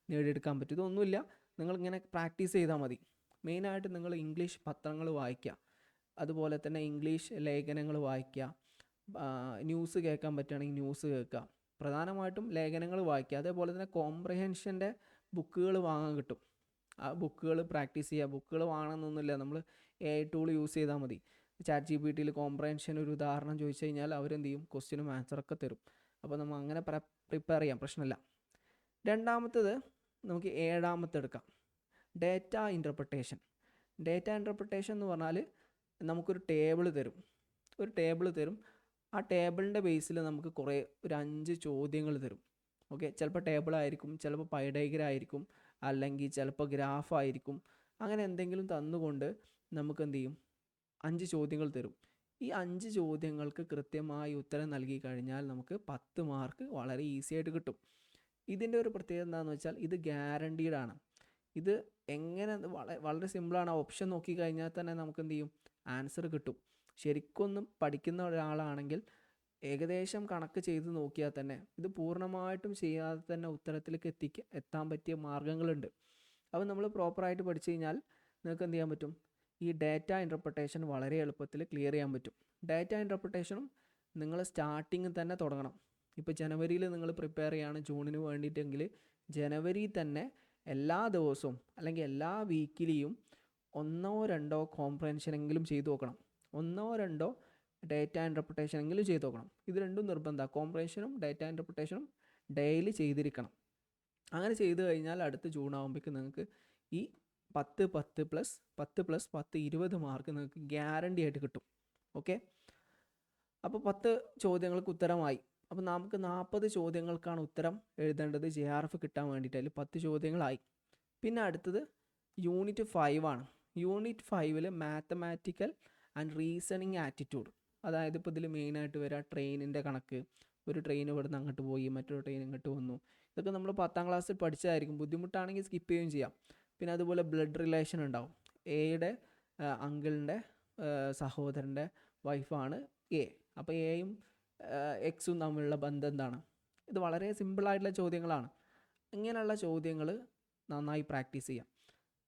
നേടിയെടുക്കാൻ പറ്റും. ഇതൊന്നുമില്ല, നിങ്ങളിങ്ങനെ പ്രാക്ടീസ് ചെയ്താൽ മതി. മെയിനായിട്ട് നിങ്ങൾ ഇംഗ്ലീഷ് പത്രങ്ങൾ വായിക്കുക, അതുപോലെ തന്നെ ഇംഗ്ലീഷ് ലേഖനങ്ങൾ വായിക്കുക, ന്യൂസ് കേൾക്കാൻ പറ്റുകയാണെങ്കിൽ ന്യൂസ് കേൾക്കുക. പ്രധാനമായിട്ടും ലേഖനങ്ങൾ വായിക്കുക. അതേപോലെ തന്നെ കോംപ്രഹെൻഷൻ്റെ ബുക്കുകൾ വാങ്ങാൻ കിട്ടും. ആ ബുക്കുകൾ പ്രാക്ടീസ് ചെയ്യുക. ബുക്കുകൾ വാങ്ങണമെന്നൊന്നുമില്ല, നമ്മൾ AI ടൂൾ യൂസ് ചെയ്താൽ മതി. ChatGPTയിൽ കോംപ്രഹെൻഷൻ ഒരു ഉദാഹരണം ചോദിച്ചു കഴിഞ്ഞാൽ അവരെന്ത് ചെയ്യും? ക്വസ്റ്റ്യനും ആൻസറൊക്കെ തരും. അപ്പോൾ നമ്മൾ അങ്ങനെ പ്രിപ്പയർ ചെയ്യാം, പ്രശ്നമില്ല. രണ്ടാമത്തത് നമുക്ക് 7ാമത്തെ എടുക്കാം, ഡേറ്റ ഇൻ്റർപ്രിട്ടേഷൻ. ഡേറ്റ ഇൻ്റർപ്രിട്ടേഷൻ എന്ന് പറഞ്ഞാൽ നമുക്കൊരു ടേബിൾ തരും. ആ ടേബിളിൻ്റെ ബേസിൽ നമുക്ക് ഒരു 5 ചോദ്യങ്ങൾ തരും. ഓക്കെ, ചിലപ്പോൾ ടേബിളായിരിക്കും, ചിലപ്പോൾ പൈ ഡയഗ്രം ആയിരിക്കും, അല്ലെങ്കിൽ ചിലപ്പോൾ ഗ്രാഫായിരിക്കും. അങ്ങനെ എന്തെങ്കിലും തന്നുകൊണ്ട് നമുക്ക് എന്ത് ചെയ്യും? 5 ചോദ്യങ്ങൾ തരും. ഈ 5 ചോദ്യങ്ങൾക്ക് കൃത്യമായി ഉത്തരം നൽകി കഴിഞ്ഞാൽ നമുക്ക് 10 മാർക്ക് വളരെ ഈസി ആയിട്ട് കിട്ടും. ഇതിൻ്റെ ഒരു പ്രത്യേകത എന്താണെന്ന് വെച്ചാൽ ഇത് ഗ്യാരണ്ടീഡാണ്. ഇത് എങ്ങനെ വളരെ സിമ്പിളാണ്. ഓപ്ഷൻ നോക്കിക്കഴിഞ്ഞാൽ തന്നെ നമുക്ക് എന്ത് ചെയ്യും? ആൻസർ കിട്ടും. ശരിക്കൊന്നും പഠിക്കുന്ന ഒരാളാണെങ്കിൽ ഏകദേശം കണക്ക് ചെയ്ത് നോക്കിയാൽ തന്നെ ഇത് പൂർണ്ണമായിട്ടും ചെയ്യാതെ തന്നെ ഉത്തരത്തിലേക്ക് എത്താൻ പറ്റിയ മാർഗ്ഗങ്ങളുണ്ട്. അപ്പോൾ നമ്മൾ പ്രോപ്പറായിട്ട് പഠിച്ചു കഴിഞ്ഞാൽ നിങ്ങൾക്ക് എന്ത് ചെയ്യാൻ പറ്റും? ഈ ഡാറ്റ ഇൻ്റർപ്രിട്ടേഷൻ വളരെ എളുപ്പത്തിൽ ക്ലിയർ ചെയ്യാൻ പറ്റും. ഡാറ്റ ഇൻ്റർപ്രിട്ടേഷനും നിങ്ങൾ സ്റ്റാർട്ടിങ്ങിൽ തന്നെ തുടങ്ങണം. ഇപ്പോൾ ജനുവരിയിൽ നിങ്ങൾ പ്രിപ്പയർ ചെയ്യുകയാണ് ജൂണിന് വേണ്ടിയിട്ടെങ്കിൽ ജനുവരി തന്നെ എല്ലാ ദിവസവും അല്ലെങ്കിൽ എല്ലാ വീക്കിലിയും 1-2 കോംപ്രഹെൻഷനെങ്കിലും ചെയ്തു നോക്കണം. 1-2 ഡേറ്റ ഇൻ്റർപ്രിട്ടേഷൻ എങ്കിലും ചെയ്ത് നോക്കണം. ഇത് രണ്ടും നിർബന്ധമാണ്. കോംപ്രഹെൻഷനും ഡേറ്റ ഇൻ്റർപ്രിട്ടേഷനും ഡെയിലി ചെയ്തിരിക്കണം. അങ്ങനെ ചെയ്ത് കഴിഞ്ഞാൽ അടുത്ത ജൂൺ ആകുമ്പോഴേക്ക് നിങ്ങൾക്ക് ഈ 10 + 10 20 മാർക്ക് നിങ്ങൾക്ക് ഗ്യാരണ്ടി ആയിട്ട് കിട്ടും. ഓക്കെ, അപ്പോൾ 10 ചോദ്യങ്ങൾക്ക് ഉത്തരമായി. അപ്പോൾ നമുക്ക് 40 ചോദ്യങ്ങൾക്കാണ് ഉത്തരം എഴുതേണ്ടത് JRF കിട്ടാൻ വേണ്ടിയിട്ട്. അതിൽ 10 ചോദ്യങ്ങളായി. പിന്നെ അടുത്തത് യൂണിറ്റ് 5 ആണ്. യൂണിറ്റ് 5-ൽ മാത്തമാറ്റിക്കൽ ആൻഡ് റീസണിങ് ആറ്റിറ്റ്യൂഡ്. അതായത് ഇപ്പോൾ ഇതിൽ മെയിനായിട്ട് വരിക ട്രെയിനിൻ്റെ കണക്ക്. ഒരു ട്രെയിൻ ഇവിടുന്ന് അങ്ങോട്ട് പോയി, മറ്റൊരു ട്രെയിൻ ഇങ്ങോട്ട് വന്നു. ഇതൊക്കെ നമ്മൾ 10ാം ക്ലാസ്സിൽ പഠിച്ചതായിരിക്കും. ബുദ്ധിമുട്ടാണെങ്കിൽ സ്കിപ്പ് ചെയ്യുകയും ചെയ്യാം. പിന്നെ അതുപോലെ ബ്ലഡ് റിലേഷൻ ഉണ്ടാവും. എയുടെ അങ്കിളിൻ്റെ സഹോദരൻ്റെ വൈഫാണ് A. അപ്പോൾ Aയും Xും തമ്മിലുള്ള ബന്ധം എന്താണ്? ഇത് വളരെ സിമ്പിളായിട്ടുള്ള ചോദ്യങ്ങളാണ്. ഇങ്ങനെയുള്ള ചോദ്യങ്ങൾ നന്നായി പ്രാക്ടീസ് ചെയ്യാം.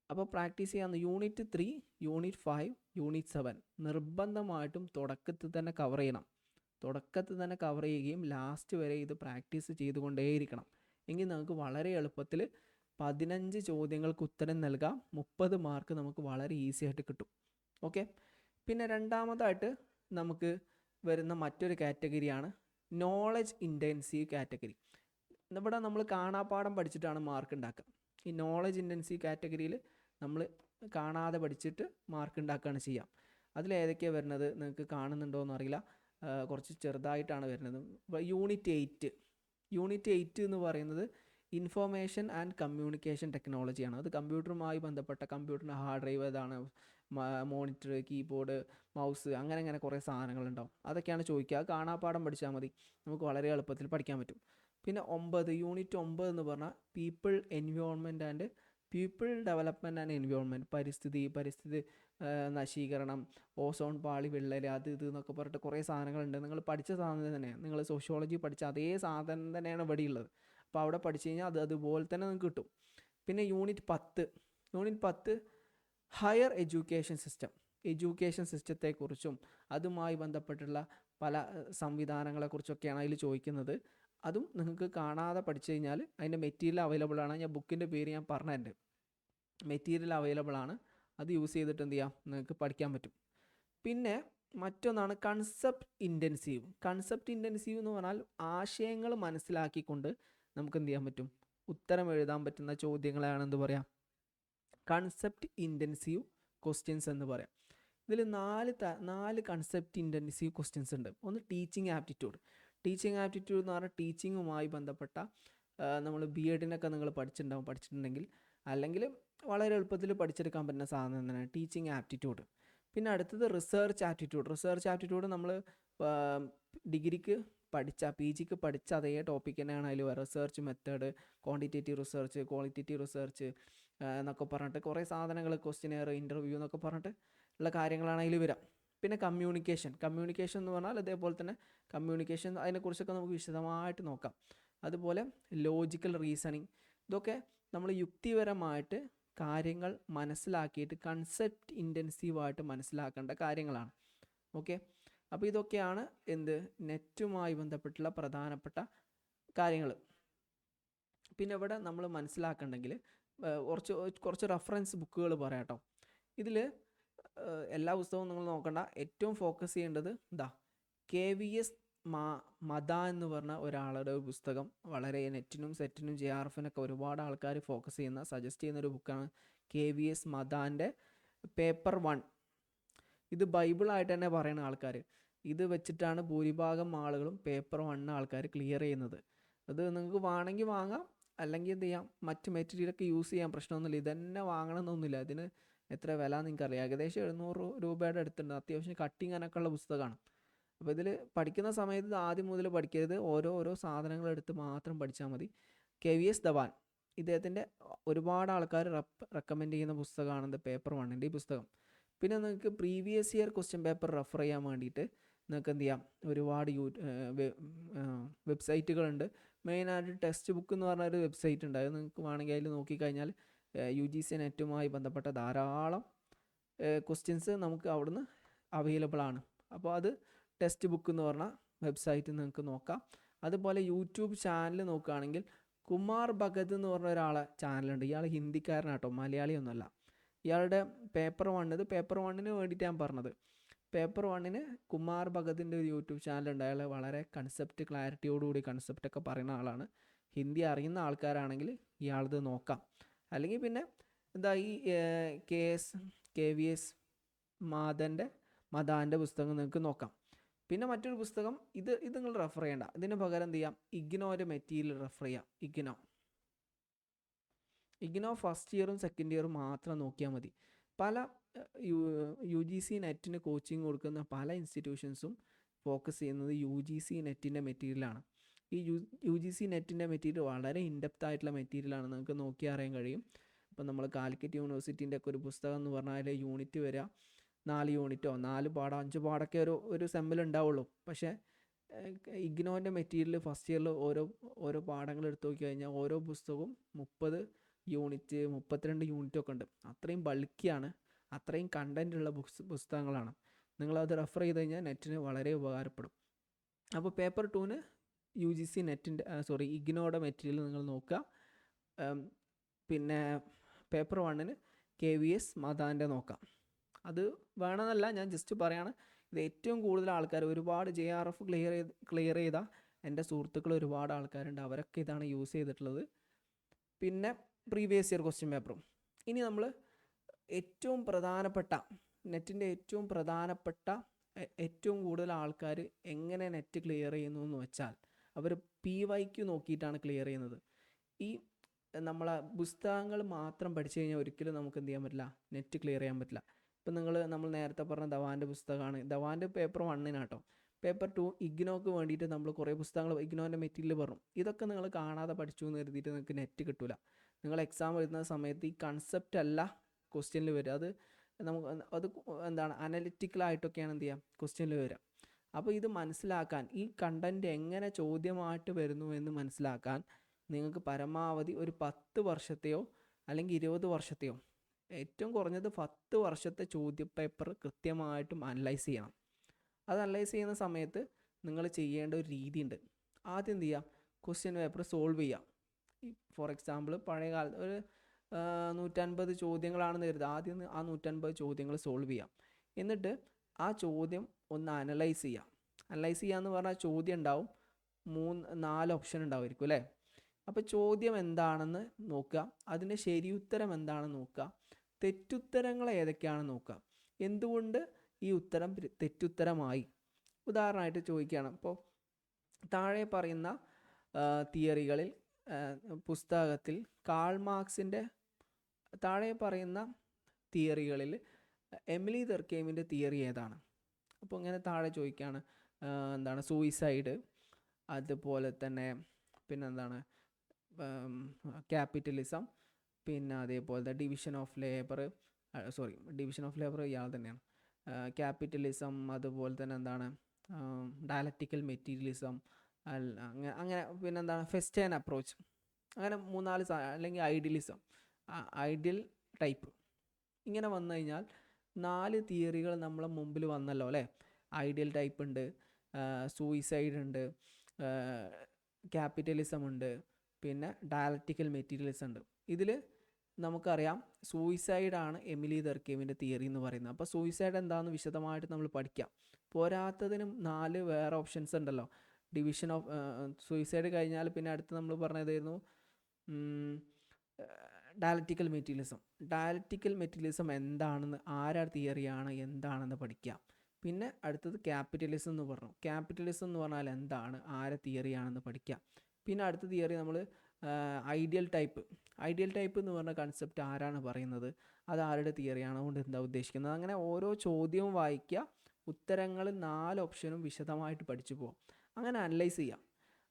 അപ്പോൾ പ്രാക്ടീസ് ചെയ്യാവുന്ന യൂണിറ്റ് 3, യൂണിറ്റ് 5, യൂണിറ്റ് 7 നിർബന്ധമായിട്ടും തുടക്കത്തിൽ തന്നെ കവർ ചെയ്യണം. തുടക്കത്തിൽ തന്നെ കവർ ചെയ്യുകയും ലാസ്റ്റ് വരെ ഇത് പ്രാക്ടീസ് ചെയ്തുകൊണ്ടേയിരിക്കണം. എങ്കിൽ നമുക്ക് വളരെ എളുപ്പത്തിൽ 15 ചോദ്യങ്ങൾക്ക് ഉത്തരം നൽകാം. 30 മാർക്ക് നമുക്ക് വളരെ ഈസി ആയിട്ട് കിട്ടും. ഓക്കെ. പിന്നെ രണ്ടാമതായിട്ട് നമുക്ക് വരുന്ന മറ്റൊരു കാറ്റഗറിയാണ് നോളജ് ഇൻറ്റൻസീവ് കാറ്റഗറി. ഇവിടെ നമ്മൾ കാണാപ്പാഠം പഠിച്ചിട്ടാണ് മാർക്ക് ഉണ്ടാക്കുക. ഈ നോളജ് ഇൻറ്റൻസീവ് കാറ്റഗറിയിൽ നമ്മൾ കാണാതെ പഠിച്ചിട്ട് മാർക്ക് ഉണ്ടാക്കുകയാണ് ചെയ്യാം. അതിലേതൊക്കെയാണ് വരുന്നത് നിങ്ങൾക്ക് കാണുന്നുണ്ടോ എന്നറിയില്ല, കുറച്ച് ചെറുതായിട്ടാണ് വരുന്നത്. യൂണിറ്റ് 8 എന്ന് പറയുന്നത് ഇൻഫോർമേഷൻ ആൻഡ് കമ്മ്യൂണിക്കേഷൻ ടെക്നോളജിയാണ്. അത് കമ്പ്യൂട്ടറുമായി ബന്ധപ്പെട്ട കമ്പ്യൂട്ടറിൻ്റെ ഹാർഡ് ഡ്രൈവ് ഏതാണ്, മോണിറ്റർ, കീബോർഡ്, മൗസ്, അങ്ങനെ കുറേ സാധനങ്ങളുണ്ടാവും. അതൊക്കെയാണ് ചോദിക്കുക. കാണാപ്പാഠം പഠിച്ചാൽ മതി, നമുക്ക് വളരെ എളുപ്പത്തിൽ പഠിക്കാൻ പറ്റും. പിന്നെ യൂണിറ്റ് 9 എന്ന് പറഞ്ഞാൽ people, environment and people development and environment. പരിസ്ഥിതി നശീകരണം, ഓസോൺ പാളി, വിള്ളൽ, അത് ഇത് എന്നൊക്കെ പറഞ്ഞിട്ട് കുറേ സാധനങ്ങളുണ്ട്. നിങ്ങൾ പഠിച്ച സാധനം തന്നെയാണ്, നിങ്ങൾ സോഷ്യോളജി പഠിച്ച അതേ സാധനം തന്നെയാണ് ഇവിടെ ഉള്ളത്. അപ്പോൾ അവിടെ പഠിച്ചു കഴിഞ്ഞാൽ അതുപോലെ തന്നെ നിങ്ങൾക്ക് കിട്ടും. പിന്നെ യൂണിറ്റ് 10 ഹയർ എഡ്യൂക്കേഷൻ സിസ്റ്റത്തെക്കുറിച്ചും അതുമായി ബന്ധപ്പെട്ടുള്ള പല സംവിധാനങ്ങളെക്കുറിച്ചൊക്കെയാണ് അതിൽ ചോദിക്കുന്നത്. അതും നിങ്ങൾക്ക് കാണാതെ പഠിച്ചു കഴിഞ്ഞാൽ അതിൻ്റെ മെറ്റീരിയൽ അവൈലബിൾ ആണ്. ഞാൻ ബുക്കിൻ്റെ പേര് ഞാൻ പറഞ്ഞിട്ടുണ്ട്. മെറ്റീരിയൽ അവൈലബിൾ ആണ്, അത് യൂസ് ചെയ്തിട്ട് എന്ത് ചെയ്യാം, നിങ്ങൾക്ക് പഠിക്കാൻ പറ്റും. പിന്നെ മറ്റൊന്നാണ് കൺസെപ്റ്റ് ഇൻറ്റൻസീവ് എന്ന് പറഞ്ഞാൽ ആശയങ്ങൾ മനസ്സിലാക്കിക്കൊണ്ട് നമുക്ക് എന്ത് ചെയ്യാൻ പറ്റും, ഉത്തരം എഴുതാൻ പറ്റുന്ന ചോദ്യങ്ങളെയാണ് എന്ത് പറയാം, കൺസെപ്റ്റ് ഇൻറ്റൻസീവ് ക്വസ്റ്റ്യൻസ് എന്ന് പറയാം. ഇതിൽ 4 കൺസെപ്റ്റ് ഇൻറ്റൻസീവ് ക്വസ്റ്റ്യൻസ് ഉണ്ട്. ഒന്ന് ടീച്ചിങ് ആപ്റ്റിറ്റ്യൂഡ് എന്ന് പറഞ്ഞാൽ ടീച്ചിങ്ങുമായി ബന്ധപ്പെട്ട നമ്മൾ ബി.എഡിനൊക്കെ നിങ്ങൾ പഠിച്ചിട്ടുണ്ടെങ്കിൽ അല്ലെങ്കിൽ വളരെ എളുപ്പത്തിൽ പഠിച്ചെടുക്കാൻ പറ്റുന്ന സാധനം തന്നെയാണ് ടീച്ചിങ് ആപ്റ്റിറ്റ്യൂഡ്. പിന്നെ അടുത്തത് റിസർച്ച് ആപ്റ്റിറ്റ്യൂഡ് നമ്മൾ ഡിഗ്രിക്ക് പഠിച്ച PGക്ക് പഠിച്ച അതേ ടോപ്പിക് തന്നെയാണ് അതിൽ research method, quantitative research, qualitative research എന്നൊക്കെ പറഞ്ഞിട്ട് കുറേ സാധനങ്ങൾ, ക്വസ്റ്റ്യനെയർ, ഇൻ്റർവ്യൂ എന്നൊക്കെ പറഞ്ഞിട്ട് ഉള്ള കാര്യങ്ങളാണ് അതിൽ വരിക. പിന്നെ കമ്മ്യൂണിക്കേഷൻ എന്ന് പറഞ്ഞാൽ അതേപോലെ തന്നെ കമ്മ്യൂണിക്കേഷൻ, അതിനെക്കുറിച്ചൊക്കെ നമുക്ക് വിശദമായിട്ട് നോക്കാം. അതുപോലെ ലോജിക്കൽ റീസണിങ്, ഇതൊക്കെ നമ്മൾ യുക്തിപരമായിട്ട് കാര്യങ്ങൾ മനസ്സിലാക്കിയിട്ട് കൺസെപ്റ്റ് ഇൻറ്റൻസീവായിട്ട് മനസ്സിലാക്കേണ്ട കാര്യങ്ങളാണ്. ഓക്കെ. അപ്പോൾ ഇതൊക്കെയാണ് നെറ്റുമായി ബന്ധപ്പെട്ടുള്ള പ്രധാനപ്പെട്ട കാര്യങ്ങൾ. പിന്നെ ഇവിടെ നമ്മൾ മനസ്സിലാക്കണമെങ്കിൽ കുറച്ച് റെഫറൻസ് ബുക്കുകൾ പറയാം കേട്ടോ. ഇതിൽ എല്ലാ പുസ്തകവും നിങ്ങൾ നോക്കണ്ട, ഏറ്റവും ഫോക്കസ് ചെയ്യേണ്ടത് KVS മദ എന്ന് പറഞ്ഞ ഒരാളുടെ പുസ്തകം. വളരെ നെറ്റിനും സെറ്റിനും JRFനൊക്കെ ഒരുപാട് ആൾക്കാർ സജസ്റ്റ് ചെയ്യുന്ന ഒരു ബുക്കാണ് KVS മദാൻ്റെ പേപ്പർ 1. ഇത് ബൈബിളായിട്ട് തന്നെ പറയുന്ന ആൾക്കാർ, ഇത് വെച്ചിട്ടാണ് ഭൂരിഭാഗം ആളുകളും പേപ്പർ 1 ആൾക്കാർ ക്ലിയർ ചെയ്യുന്നത്. അത് നിങ്ങൾക്ക് വേണമെങ്കിൽ വാങ്ങാം, അല്ലെങ്കിൽ എന്ത് ചെയ്യാം, മറ്റ് മെറ്റീരിയലൊക്കെ യൂസ് ചെയ്യാൻ പ്രശ്നമൊന്നുമില്ല. ഇതന്നെ വാങ്ങണമെന്നൊന്നുമില്ല. ഇതിന് എത്ര വില നിങ്ങൾക്കറിയാം, ഏകദേശം 700 രൂപയുടെ അടുത്തുണ്ട്. അത്യാവശ്യം കട്ടിങ് ഒക്കെ ഉള്ള പുസ്തകമാണ്. അപ്പോൾ ഇതിൽ പഠിക്കുന്ന സമയത്ത് ആദ്യം മുതൽ പഠിക്കരുത്, ഓരോ സാധനങ്ങളെടുത്ത് മാത്രം പഠിച്ചാൽ മതി. KVS ധവാൻ, ഇദ്ദേഹത്തിൻ്റെ ഒരുപാട് ആൾക്കാർ റെക്കമെൻഡ് ചെയ്യുന്ന പുസ്തകമാണ് പേപ്പർ 1ൻ്റെ ഈ പുസ്തകം. പിന്നെ നിങ്ങൾക്ക് previous year question paper refer ചെയ്യാൻ വേണ്ടിയിട്ട് നിങ്ങൾക്ക് എന്ത് ചെയ്യാം, ഒരുപാട് വെബ്സൈറ്റുകളുണ്ട്. മെയിനായിട്ട് ടെക്സ്റ്റ് ബുക്ക് എന്ന് പറഞ്ഞൊരു വെബ്സൈറ്റ് ഉണ്ട്. അത് നിങ്ങൾക്ക് വേണമെങ്കിൽ അതിൽ നോക്കിക്കഴിഞ്ഞാൽ UGC നെറ്റുമായി ബന്ധപ്പെട്ട ധാരാളം ക്വസ്റ്റ്യൻസ് നമുക്ക് അവിടുന്ന് അവൈലബിൾ ആണ്. അപ്പോൾ അത് ടെക്സ്റ്റ് ബുക്ക് എന്ന് പറഞ്ഞ വെബ്സൈറ്റ് നിങ്ങൾക്ക് നോക്കാം. അതുപോലെ യൂട്യൂബ് ചാനൽ നോക്കുകയാണെങ്കിൽ കുമാർ ഭഗത് എന്ന് പറഞ്ഞ ഒരാളെ ചാനലുണ്ട്. ഇയാൾ ഹിന്ദിക്കാരനാട്ടോ, മലയാളിയൊന്നുമല്ല. ഇയാളുടെ പേപ്പർ 1, ഇത് പേപ്പർ 1ന് വേണ്ടിയിട്ട് ഞാൻ പറഞ്ഞത്. പേപ്പർ 1ന് കുമാർ ഭഗതിൻ്റെ ഒരു യൂട്യൂബ് ചാനലുണ്ട്. അയാൾ വളരെ ക്ലാരിറ്റിയോടുകൂടി കൺസെപ്റ്റൊക്കെ പറയുന്ന ആളാണ്. ഹിന്ദി അറിയുന്ന ആൾക്കാരാണെങ്കിൽ ഇയാളത് നോക്കാം. അല്ലെങ്കിൽ പിന്നെ ഈ KVS മദാൻ്റെ പുസ്തകം നിങ്ങൾക്ക് നോക്കാം. പിന്നെ മറ്റൊരു പുസ്തകം, ഇത് നിങ്ങൾ റെഫർ ചെയ്യേണ്ട. ഇതിന് പകരം എന്ത് ചെയ്യാം, ഇഗ്നോയുടെ മെറ്റീരിയൽ റെഫർ ചെയ്യാം. ഇഗ്നോ ഫസ്റ്റ് ഇയറും സെക്കൻഡ് ഇയറും മാത്രം നോക്കിയാൽ മതി. പല UGC നെറ്റിന് കോച്ചിങ് കൊടുക്കുന്ന പല ഇൻസ്റ്റിറ്റ്യൂഷൻസും ഫോക്കസ് ചെയ്യുന്നത് UGC നെറ്റിൻ്റെ മെറ്റീരിയലാണ്. ഈ UGC നെറ്റിൻ്റെ മെറ്റീരിയൽ വളരെ ഇൻഡെപ്ത് ആയിട്ടുള്ള മെറ്റീരിയലാണ്, നിങ്ങൾക്ക് നോക്കി അറിയാൻ കഴിയും. ഇപ്പം നമ്മൾ കാലിക്കറ്റ് യൂണിവേഴ്സിറ്റീൻ്റെ ഒക്കെ ഒരു പുസ്തകം എന്ന് പറഞ്ഞാൽ യൂണിറ്റ് വരിക 4 യൂണിറ്റോ 4 പാഠം 5 പാഠമൊക്കെ ഒരു സെമ്മിൽ ഉണ്ടാവുള്ളൂ. പക്ഷേ ഇഗ്നോൻ്റെ മെറ്റീരിയൽ ഫസ്റ്റ് ഇയറിൽ ഓരോ പാഠങ്ങൾ എടുത്ത് നോക്കി കഴിഞ്ഞാൽ ഓരോ പുസ്തകവും 30 യൂണിറ്റ് 32 യൂണിറ്റൊക്കെ ഉണ്ട്. അത്രയും ബൾക്കിയാണ്, അത്രയും കണ്ടൻ്റ് ഉള്ള പുസ്തകങ്ങളാണ്. നിങ്ങളത് റെഫർ ചെയ്ത് കഴിഞ്ഞാൽ നെറ്റിന് വളരെ ഉപകാരപ്പെടും. അപ്പോൾ പേപ്പർ 2ന് UGC നെറ്റിൻ്റെ ഇഗ്നോയുടെ മെറ്റീരിയൽ നിങ്ങൾ നോക്കുക. പിന്നെ പേപ്പർ 1ന് KVS മദാൻ്റെ നോക്കാം. അത് വേണമെന്നല്ല, ഞാൻ ജസ്റ്റ് പറയാണ്. ഇത് ഏറ്റവും കൂടുതൽ ആൾക്കാർ, ഒരുപാട് JRF ക്ലിയർ ചെയ്ത എൻ്റെ സുഹൃത്തുക്കൾ ഒരുപാട് ആൾക്കാരുണ്ട്. അവരൊക്കെ ഇതാണ് യൂസ് ചെയ്തിട്ടുള്ളത്. പിന്നെ പ്രീവിയസ് ഇയർ ക്വസ്റ്റ്യൻ പേപ്പറും. ഇനി നമ്മൾ ഏറ്റവും പ്രധാനപ്പെട്ട നെറ്റിൻ്റെ ഏറ്റവും കൂടുതൽ ആൾക്കാർ എങ്ങനെ നെറ്റ് ക്ലിയർ ചെയ്യുന്നു എന്ന് വെച്ചാൽ അവർ PYQ നോക്കിയിട്ടാണ് ക്ലിയർ ചെയ്യുന്നത്. ഈ നമ്മളെ പുസ്തകങ്ങൾ മാത്രം പഠിച്ചു കഴിഞ്ഞാൽ ഒരിക്കലും നമുക്ക് എന്ത് ചെയ്യാൻ പറ്റില്ല, നെറ്റ് ക്ലിയർ ചെയ്യാൻ പറ്റില്ല. ഇപ്പം നമ്മൾ നേരത്തെ പറഞ്ഞ ധവാൻ്റെ പുസ്തകമാണ്. ധവാൻ്റെ പേപ്പർ 1നാട്ടോ. പേപ്പർ 2 ഇഗ്നോക്ക് വേണ്ടിയിട്ട് നമ്മൾ കുറേ പുസ്തകങ്ങൾ ഇഗ്നോൻ്റെ മെറ്റീരിയൽ പറഞ്ഞു. ഇതൊക്കെ നിങ്ങൾ കാണാതെ പഠിച്ചു എന്ന് കരുതിയിട്ട് നിങ്ങൾക്ക് നെറ്റ് കിട്ടില്ല. നിങ്ങൾ എക്സാം എഴുതുന്ന സമയത്ത് ഈ കൺസെപ്റ്റ് അല്ല ക്വസ്റ്റ്യനിൽ വരിക. അത് എന്താണ് അനലിറ്റിക്കലായിട്ടൊക്കെയാണ് എന്ത് ചെയ്യുക ക്വസ്റ്റ്യനിൽ വരിക. അപ്പോൾ ഇത് മനസ്സിലാക്കാൻ, ഈ കണ്ടൻറ്റ് എങ്ങനെ ചോദ്യമായിട്ട് വരുന്നു എന്ന് മനസ്സിലാക്കാൻ നിങ്ങൾക്ക് പരമാവധി ഒരു 10 വർഷത്തെയോ അല്ലെങ്കിൽ 20 വർഷത്തെയോ, ഏറ്റവും കുറഞ്ഞത് 10 വർഷത്തെ ചോദ്യപേപ്പർ കൃത്യമായിട്ടും അനലൈസ് ചെയ്യണം. അത് അനലൈസ് ചെയ്യുന്ന സമയത്ത് നിങ്ങൾ ചെയ്യേണ്ട ഒരു രീതിയുണ്ട്. ആദ്യം എന്ത് ചെയ്യുക, ക്വസ്റ്റ്യൻ പേപ്പർ സോൾവ് ചെയ്യാം. ഫോർ എക്സാമ്പിൾ പഴയ കാലത്ത് ഒരു 150 ചോദ്യങ്ങളാണെന്ന് കരുതുക. ആദ്യം ആ 150 ചോദ്യങ്ങൾ സോൾവ് ചെയ്യാം. എന്നിട്ട് ആ ചോദ്യം ഒന്ന് അനലൈസ് ചെയ്യാം. അനലൈസ് ചെയ്യാന്ന് പറഞ്ഞാൽ ചോദ്യം ഉണ്ടാവും, 3-4 ഓപ്ഷൻ ഉണ്ടാവുമായിരിക്കും അല്ലേ. അപ്പോൾ ചോദ്യം എന്താണെന്ന് നോക്കുക, അതിൻ്റെ ശരിയുത്തരം എന്താണെന്ന് നോക്കുക, തെറ്റുത്തരങ്ങൾ ഏതൊക്കെയാണെന്ന് നോക്കുക, എന്തുകൊണ്ട് ഈ ഉത്തരം തെറ്റുത്തരമായി. ഉദാഹരണമായിട്ട് ചോദിക്കുകയാണ്, ഇപ്പോൾ താഴെ പറയുന്ന തിയറികളിൽ പുസ്തകത്തിൽ കാൾ മാർക്സിൻ്റെ താഴെ പറയുന്ന തിയറികളിൽ എമിലി ദർക്കെയിമിൻ്റെ തിയറി ഏതാണ്? അപ്പോൾ ഇങ്ങനെ താഴെ ചോദിക്കുകയാണ്, എന്താണ് സൂയിസൈഡ്, അതുപോലെ തന്നെ പിന്നെന്താണ് ക്യാപിറ്റലിസം, പിന്നെ അതേപോലത്തെ ഡിവിഷൻ ഓഫ് ലേബർ ഇയാൾ തന്നെയാണ്. ക്യാപിറ്റലിസം, അതുപോലെ തന്നെ എന്താണ് ഡയലക്റ്റിക്കൽ മെറ്റീരിയലിസം, അങ്ങനെ പിന്നെന്താണ് ഫെസ്റ്റേൺ അപ്രോച്ച്, അങ്ങനെ 3-4 അല്ലെങ്കിൽ ഐഡിയലിസം, ഐഡിയൽ ടൈപ്പ്. ഇങ്ങനെ വന്നു കഴിഞ്ഞാൽ 4 തിയറികൾ നമ്മളെ മുമ്പിൽ വന്നല്ലോ അല്ലേ. ഐഡിയൽ ടൈപ്പ് ഉണ്ട്, സൂയിസൈഡ് ഉണ്ട്, ക്യാപിറ്റലിസം ഉണ്ട്, പിന്നെ ഡയലക്റ്റിക്കൽ മെറ്റീരിയലിസം ഉണ്ട്. ഇതിൽ നമുക്കറിയാം സൂയിസൈഡാണ് എമിലി ദർക്കെയിമിൻ്റെ തിയറി എന്ന് പറയുന്നത്. അപ്പോൾ സൂയിസൈഡ് എന്താണെന്ന് വിശദമായിട്ട് നമ്മൾ പഠിക്കാം. പോരാത്തതിനും 4 വേറെ ഓപ്ഷൻസ് ഉണ്ടല്ലോ. ഡിവിഷൻ ഓഫ് സൂയിസൈഡ് കഴിഞ്ഞാൽ പിന്നെ അടുത്ത് നമ്മൾ പറഞ്ഞതായിരുന്നു ഡയലക്റ്റിക്കൽ മെറ്റീരിയലിസം എന്താണെന്ന്, ആരുടെ തിയറിയാണ് എന്താണെന്ന് പഠിക്കാം. പിന്നെ അടുത്തത് ക്യാപിറ്റലിസം എന്ന് പറഞ്ഞു. ക്യാപിറ്റലിസം എന്ന് പറഞ്ഞാൽ എന്താണ്, ആരെ തിയറിയാണെന്ന് പഠിക്കാം. പിന്നെ അടുത്ത തിയറി നമ്മൾ ഐഡിയൽ ടൈപ്പ് എന്ന് പറഞ്ഞ കൺസെപ്റ്റ് ആരാണ് പറയുന്നത്, അത് ആരുടെ തിയറിയാണ്, അതുകൊണ്ട് എന്താ ഉദ്ദേശിക്കുന്നത്. അങ്ങനെ ഓരോ ചോദ്യവും വായിക്കുക, ഉത്തരങ്ങൾ 4 ഓപ്ഷനും വിശദമായിട്ട് പഠിച്ചു പോകാം. അങ്ങനെ അനലൈസ് ചെയ്യാം.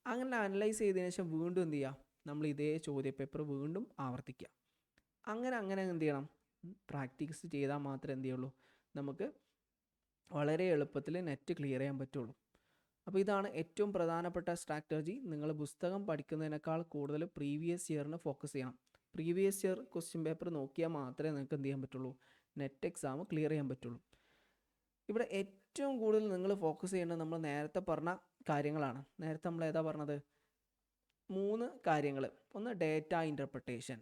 അങ്ങനെ അനലൈസ് ചെയ്തതിന് ശേഷം വീണ്ടും എന്ത് ചെയ്യുക, നമ്മൾ ഇതേ ചോദ്യപേപ്പർ വീണ്ടും ആവർത്തിക്കുക. അങ്ങനെ എന്ത് ചെയ്യണം, പ്രാക്ടീസ് ചെയ്താൽ മാത്രമേ എന്ത് ചെയ്യുള്ളൂ, നമുക്ക് വളരെ എളുപ്പത്തിൽ നെറ്റ് ക്ലിയർ ചെയ്യാൻ പറ്റുള്ളൂ. അപ്പോൾ ഇതാണ് ഏറ്റവും പ്രധാനപ്പെട്ട സ്ട്രാറ്റജി. നിങ്ങൾ പുസ്തകം പഠിക്കുന്നതിനേക്കാൾ കൂടുതൽ പ്രീവിയസ് ഇയറിന് ഫോക്കസ് ചെയ്യണം. പ്രീവിയസ് ഇയർ ക്വസ്റ്റ്യൻ പേപ്പർ നോക്കിയാൽ മാത്രമേ നിങ്ങൾക്ക് എന്ത് ചെയ്യാൻ പറ്റുള്ളൂ, നെറ്റ് എക്സാം ക്ലിയർ ചെയ്യാൻ പറ്റുള്ളൂ. ഇവിടെ ഏറ്റവും കൂടുതൽ നിങ്ങൾ ഫോക്കസ് ചെയ്യേണ്ടത് നമ്മൾ നേരത്തെ പറഞ്ഞ കാര്യങ്ങളാണ്. നേരത്തെ നമ്മൾ ഏതാ പറഞ്ഞത്, 3 കാര്യങ്ങൾ. ഒന്ന് ഡേറ്റ ഇൻ്റർപ്രിട്ടേഷൻ.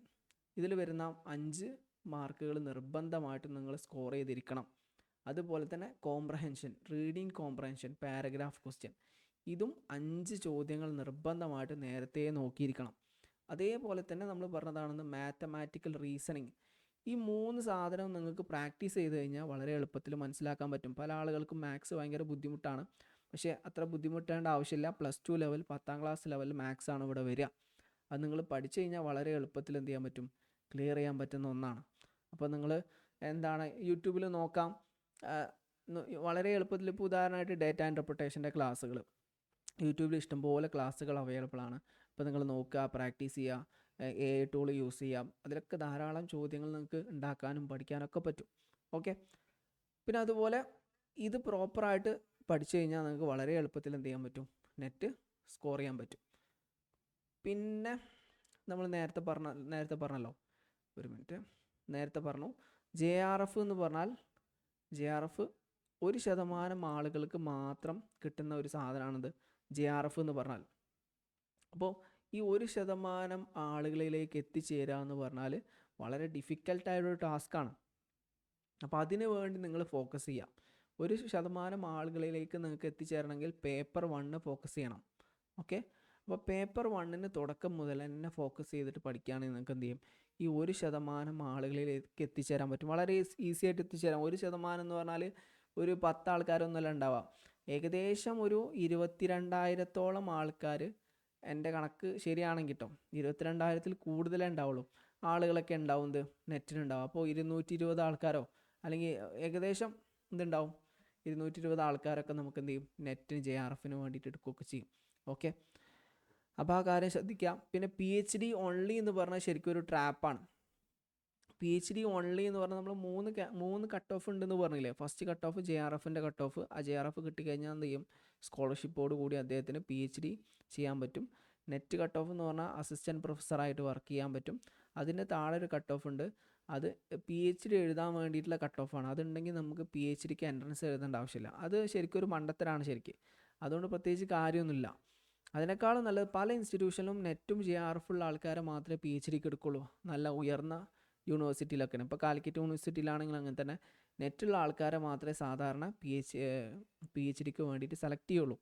ഇതിൽ വരുന്ന 5 മാർക്കുകൾ നിർബന്ധമായിട്ടും നിങ്ങൾ സ്കോർ ചെയ്തിരിക്കണം. അതുപോലെ തന്നെ comprehension, reading comprehension, paragraph question, ഇതും 5 ചോദ്യങ്ങൾ നിർബന്ധമായിട്ട് നേരത്തെ നോക്കിയിരിക്കണം. അതേപോലെ തന്നെ നമ്മൾ പറഞ്ഞതാണെന്ന് മാത്തമാറ്റിക്കൽ റീസണിങ്. ഈ 3 സാധനം നിങ്ങൾക്ക് പ്രാക്ടീസ് ചെയ്ത് കഴിഞ്ഞാൽ വളരെ എളുപ്പത്തിൽ മനസ്സിലാക്കാൻ പറ്റും. പല ആളുകൾക്കും മാത്സ് ഭയങ്കര ബുദ്ധിമുട്ടാണ്. പക്ഷേ അത്ര ബുദ്ധിമുട്ടേണ്ട ആവശ്യമില്ല. +2 ലെവൽ 10ാം ക്ലാസ് ലെവൽ മാത്സ് ആണ് ഇവിടെ വരിക. അത് നിങ്ങൾ പഠിച്ചു കഴിഞ്ഞാൽ വളരെ എളുപ്പത്തിൽ എന്ത് ചെയ്യാൻ പറ്റും, ക്ലിയർ ചെയ്യാൻ പറ്റുന്ന ഒന്നാണ്. അപ്പോൾ നിങ്ങൾ എന്താണ് യൂട്യൂബിൽ നോക്കാം, വളരെ എളുപ്പത്തിൽ. ഇപ്പോൾ ഉദാഹരണമായിട്ട് ഡേറ്റ ഇൻ്റർപ്രിട്ടേഷൻ്റെ ക്ലാസ്സുകൾ യൂട്യൂബിൽ ഇഷ്ടംപോലെ ക്ലാസ്സുകൾ അവൈലബിൾ ആണ്. അപ്പോൾ നിങ്ങൾ നോക്കുക, പ്രാക്ടീസ് ചെയ്യുക, AI ടൂൾ യൂസ് ചെയ്യാം. അതിലൊക്കെ ധാരാളം ചോദ്യങ്ങൾ നിങ്ങൾക്ക് ഉണ്ടാക്കാനും പഠിക്കാനൊക്കെ പറ്റും. ഓക്കെ. പിന്നെ അതുപോലെ ഇത് പ്രോപ്പറായിട്ട് പഠിച്ചു കഴിഞ്ഞാൽ നിങ്ങൾക്ക് വളരെ എളുപ്പത്തിൽ എന്ത് ചെയ്യാൻ പറ്റും, നെറ്റ് സ്കോർ ചെയ്യാൻ പറ്റും. പിന്നെ നമ്മൾ നേരത്തെ പറഞ്ഞല്ലോ, ഒരു മിനിറ്റ്, നേരത്തെ പറഞ്ഞു JRF എന്ന് പറഞ്ഞാൽ JRF 1% ആളുകൾക്ക് മാത്രം കിട്ടുന്ന ഒരു സാധനമാണിത് JRF എന്ന് പറഞ്ഞാൽ. അപ്പോൾ ഈ 1% ആളുകളിലേക്ക് എത്തിച്ചേരുക എന്ന് പറഞ്ഞാൽ വളരെ ഡിഫിക്കൽട്ടായൊരു ടാസ്ക്കാണ്. അപ്പോൾ അതിന് വേണ്ടി നിങ്ങൾ ഫോക്കസ് ചെയ്യാം. 1% ആളുകളിലേക്ക് നിങ്ങൾക്ക് എത്തിച്ചേരണമെങ്കിൽ പേപ്പർ 1 ഫോക്കസ് ചെയ്യണം. ഓക്കെ, അപ്പോൾ പേപ്പർ 1 തുടക്കം മുതൽ തന്നെ ഫോക്കസ് ചെയ്തിട്ട് പഠിക്കുകയാണെങ്കിൽ നിങ്ങൾക്ക് എന്ത് ചെയ്യും, ഈ 1% ആളുകളിലേക്ക് എത്തിച്ചേരാൻ പറ്റും. വളരെ ഈസി ആയിട്ട് എത്തിച്ചേരാം. 1% എന്ന് പറഞ്ഞാൽ ഒരു 10 ആൾക്കാരൊന്നുമല്ല ഉണ്ടാവുക, ഏകദേശം ഒരു 22,000-ഓളം ആൾക്കാർ, എൻ്റെ കണക്ക് ശരിയാണെങ്കിൽ കേട്ടോ, 22,000-ൽ കൂടുതലേ ഉണ്ടാവുള്ളൂ ആളുകളൊക്കെ ഉണ്ടാവുന്നത് നെറ്റിനുണ്ടാവും. അപ്പോൾ 220 ആൾക്കാരോ അല്ലെങ്കിൽ ഏകദേശം എന്തുണ്ടാവും, 220 ആൾക്കാരൊക്കെ നമുക്ക് എന്ത് ചെയ്യും, നെറ്റിന് JRFന് വേണ്ടിയിട്ട് എടുക്കുകയൊക്കെ ചെയ്യും. ഓക്കെ, അപ്പോൾ ആ കാര്യം ശ്രദ്ധിക്കാം. പിന്നെ PhD ഓൺലി എന്ന് പറഞ്ഞാൽ ശരിക്കും ഒരു ട്രാപ്പാണ്. PhD ഓൺലി എന്ന് പറഞ്ഞാൽ നമ്മൾ മൂന്ന് കട്ട് ഓഫ് ഉണ്ടെന്ന് പറഞ്ഞില്ലേ. ഫസ്റ്റ് കട്ട് ഓഫ് JRFൻ്റെ കട്ട് ഓഫ്. ആ JRF കിട്ടിക്കഴിഞ്ഞാൽ എന്ത് ചെയ്യും, സ്കോളർഷിപ്പോട് കൂടി അദ്ദേഹത്തിന് PhD ചെയ്യാൻ പറ്റും. നെറ്റ് കട്ട് ഓഫ് എന്ന് പറഞ്ഞാൽ അസിസ്റ്റൻറ്റ് പ്രൊഫസറായിട്ട് വർക്ക് ചെയ്യാൻ പറ്റും. അതിൻ്റെ താഴെ ഒരു കട്ട് ഓഫ് ഉണ്ട്, അത് PhD എഴുതാൻ വേണ്ടിയിട്ടുള്ള കട്ട് ഓഫാണ്. അതുണ്ടെങ്കിൽ നമുക്ക് PhDക്ക് എൻട്രൻസ് എഴുതേണ്ട ആവശ്യമില്ല. അത് ശരിക്കും ഒരു മണ്ടത്തരാണ് ശരിക്കും. അതുകൊണ്ട് പ്രത്യേകിച്ച് കാര്യമൊന്നുമില്ല. അതിനേക്കാളും നല്ലത് പല ഇൻസ്റ്റിറ്റ്യൂഷനിലും നെറ്റും JRF ഉള്ള ആൾക്കാരെ മാത്രമേ PhDക്ക് എടുക്കുള്ളൂ, നല്ല ഉയർന്ന യൂണിവേഴ്സിറ്റിയിലൊക്കെയാണ്. ഇപ്പോൾ കാലിക്കറ്റ് യൂണിവേഴ്സിറ്റിയിലാണെങ്കിൽ അങ്ങനെ തന്നെ നെറ്റുള്ള ആൾക്കാരെ മാത്രമേ സാധാരണ PhDക്ക് വേണ്ടിയിട്ട് സെലക്ട് ചെയ്യുള്ളൂ.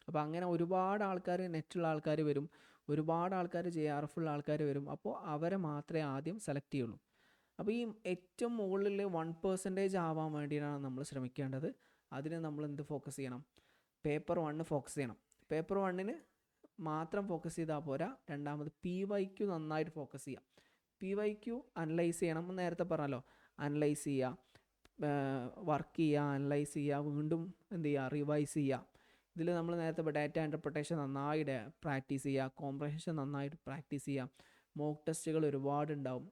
അപ്പോൾ അങ്ങനെ ഒരുപാട് ആൾക്കാർ നെറ്റുള്ള ആൾക്കാർ വരും, ഒരുപാട് ആൾക്കാർ JRF ഉള്ള ആൾക്കാർ വരും. അപ്പോൾ അവരെ മാത്രമേ ആദ്യം സെലക്ട് ചെയ്യുള്ളൂ. അപ്പോൾ ഈ ഏറ്റവും മുകളിൽ 1% ആവാൻ വേണ്ടിയിട്ടാണ് നമ്മൾ ശ്രമിക്കേണ്ടത്. അതിന് നമ്മൾ എന്ത് ഫോക്കസ് ചെയ്യണം, പേപ്പർ 1 ഫോക്കസ് ചെയ്യണം. പേപ്പർ 1 മാത്രം ഫോക്കസ് ചെയ്താൽ പോരാ, രണ്ടാമത് PYQ നന്നായിട്ട് ഫോക്കസ് ചെയ്യാം. PYQ അനലൈസ് ചെയ്യണം. നേരത്തെ പറഞ്ഞല്ലോ, അനലൈസ് ചെയ്യുക, വർക്ക് ചെയ്യുക, അനലൈസ് ചെയ്യുക, വീണ്ടും എന്ത് ചെയ്യുക, റിവൈസ് ചെയ്യുക. ഇതിൽ നമ്മൾ നേരത്തെ ഡാറ്റ ഇൻ്റർപ്രിട്ടേഷൻ നന്നായിട്ട് പ്രാക്ടീസ് ചെയ്യുക, കോംപ്രഹെൻഷൻ നന്നായിട്ട് പ്രാക്ടീസ് ചെയ്യുക, മോക്ക് ടെസ്റ്റുകൾ ഒരുപാട് ഉണ്ടാവും,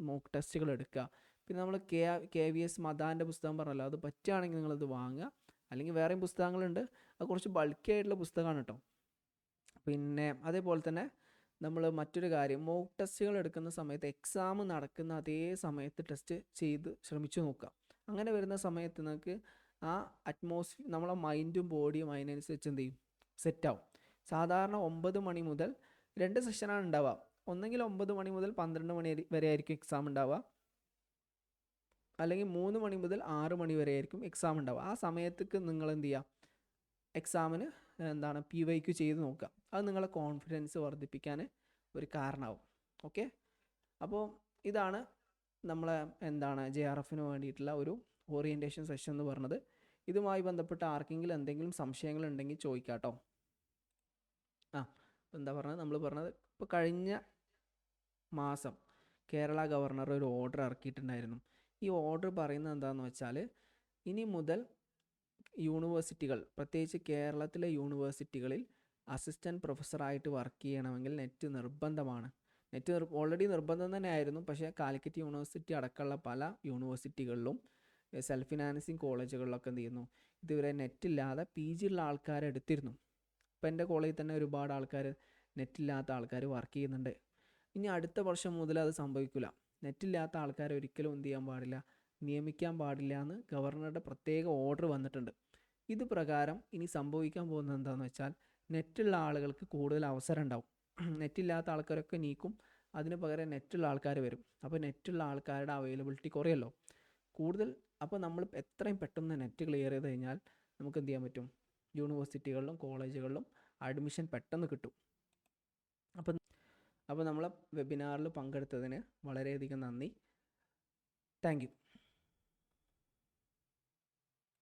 മോക്ക് ടെസ്റ്റുകൾ എടുക്കുക. പിന്നെ നമ്മൾ KVS മദാൻ്റെ പുസ്തകം പറഞ്ഞല്ലോ, അത് പറ്റുകയാണെങ്കിൽ നിങ്ങളത് വാങ്ങുക. അല്ലെങ്കിൽ വേറെയും പുസ്തകങ്ങളുണ്ട്, അത് കുറച്ച് ബൾക്കി ആയിട്ടുള്ള പുസ്തകമാണ് കേട്ടോ. പിന്നെ അതേപോലെ തന്നെ നമ്മൾ മറ്റൊരു കാര്യം, മോക്ക് ടെസ്റ്റുകൾ എടുക്കുന്ന സമയത്ത് എക്സാം നടക്കുന്ന അതേ സമയത്ത് ടെസ്റ്റ് ചെയ്ത് ശ്രമിച്ചു നോക്കുക. അങ്ങനെ വരുന്ന സമയത്ത് നിങ്ങൾക്ക് ആ അറ്റ്മോസ്ഫിയർ, നമ്മളെ മൈൻഡും ബോഡിയും അതിനനുസരിച്ച് എന്ത് ചെയ്യും, സെറ്റാവും. സാധാരണ 9 മണി മുതൽ 2 സെഷനാണ് ഉണ്ടാവുക. ഒന്നെങ്കിൽ 9 മണി മുതൽ 12 മണി വരെ ആയിരിക്കും എക്സാം ഉണ്ടാവുക, അല്ലെങ്കിൽ 3 മണി മുതൽ 6 മണി വരെ ആയിരിക്കും എക്സാം ഉണ്ടാവുക. ആ സമയത്തേക്ക് നിങ്ങൾ എന്ത് ചെയ്യുക, എക്സാമിന് PYQ ചെയ്ത് നോക്കുക. അത് നിങ്ങളെ കോൺഫിഡൻസ് വർദ്ധിപ്പിക്കാൻ ഒരു കാരണമാവും. ഓക്കെ, അപ്പോൾ ഇതാണ് നമ്മളെ JRFന് വേണ്ടിയിട്ടുള്ള ഒരു ഓറിയൻറ്റേഷൻ സെഷൻ എന്ന് പറഞ്ഞത്. ഇതുമായി ബന്ധപ്പെട്ട് ആർക്കെങ്കിലും എന്തെങ്കിലും സംശയങ്ങളുണ്ടെങ്കിൽ ചോദിക്കാം കേട്ടോ. നമ്മൾ പറഞ്ഞത് ഇപ്പോൾ കഴിഞ്ഞ മാസം കേരള ഗവർണർ ഒരു ഓർഡർ ഇറക്കിയിട്ടുണ്ടായിരുന്നു. ഈ ഓർഡർ പറയുന്നത് എന്താണെന്ന് വെച്ചാൽ, ഇനി മുതൽ യൂണിവേഴ്സിറ്റികൾ, പ്രത്യേകിച്ച് കേരളത്തിലെ യൂണിവേഴ്സിറ്റികളിൽ അസിസ്റ്റൻറ്റ് പ്രൊഫസറായിട്ട് വർക്ക് ചെയ്യണമെങ്കിൽ നെറ്റ് നിർബന്ധമാണ്. നെറ്റ് ഓൾറെഡി നിർബന്ധം തന്നെ ആയിരുന്നു. പക്ഷേ കാലിക്കറ്റ് യൂണിവേഴ്സിറ്റി അടക്കമുള്ള പല യൂണിവേഴ്സിറ്റികളിലും സെൽഫ് ഫിനാൻസിങ് കോളേജുകളിലൊക്കെ എന്ത് ചെയ്യുന്നു, ഇതുവരെ നെറ്റില്ലാതെ PG ഉള്ള ആൾക്കാരെ എടുത്തിരുന്നു. ഇപ്പോൾ എൻ്റെ കോളേജിൽ തന്നെ ഒരുപാട് ആൾക്കാർ, നെറ്റില്ലാത്ത ആൾക്കാർ വർക്ക് ചെയ്യുന്നുണ്ട്. ഇനി അടുത്ത വർഷം മുതൽ അത് സംഭവിക്കില്ല. നെറ്റില്ലാത്ത ആൾക്കാരെ ഒരിക്കലും എന്ത് ചെയ്യാൻ പാടില്ല, നിയമിക്കാൻ പാടില്ല എന്ന് ഗവർണറുടെ പ്രത്യേക ഓർഡർ വന്നിട്ടുണ്ട്. ഇത് പ്രകാരം ഇനി സംഭവിക്കാൻ പോകുന്നത് എന്താണെന്ന് വെച്ചാൽ, നെറ്റുള്ള ആളുകൾക്ക് കൂടുതൽ അവസരം ഉണ്ടാവും. നെറ്റില്ലാത്ത ആൾക്കാരൊക്കെ നീക്കും, അതിന് പകരം നെറ്റുള്ള ആൾക്കാർ വരും. അപ്പോൾ നെറ്റുള്ള ആൾക്കാരുടെ അവൈലബിലിറ്റി കുറയല്ലോ കൂടുതൽ. അപ്പോൾ നമ്മൾ എത്രയും പെട്ടെന്ന് നെറ്റ് ക്ലിയർ ചെയ്ത് കഴിഞ്ഞാൽ നമുക്ക് എന്ത് ചെയ്യാൻ പറ്റും, യൂണിവേഴ്സിറ്റികളിലും കോളേജുകളിലും അഡ്മിഷൻ പെട്ടെന്ന് കിട്ടും. അപ്പോൾ നമ്മളെ വെബിനാറിൽ പങ്കെടുത്തതിന് വളരെയധികം നന്ദി. Thank you.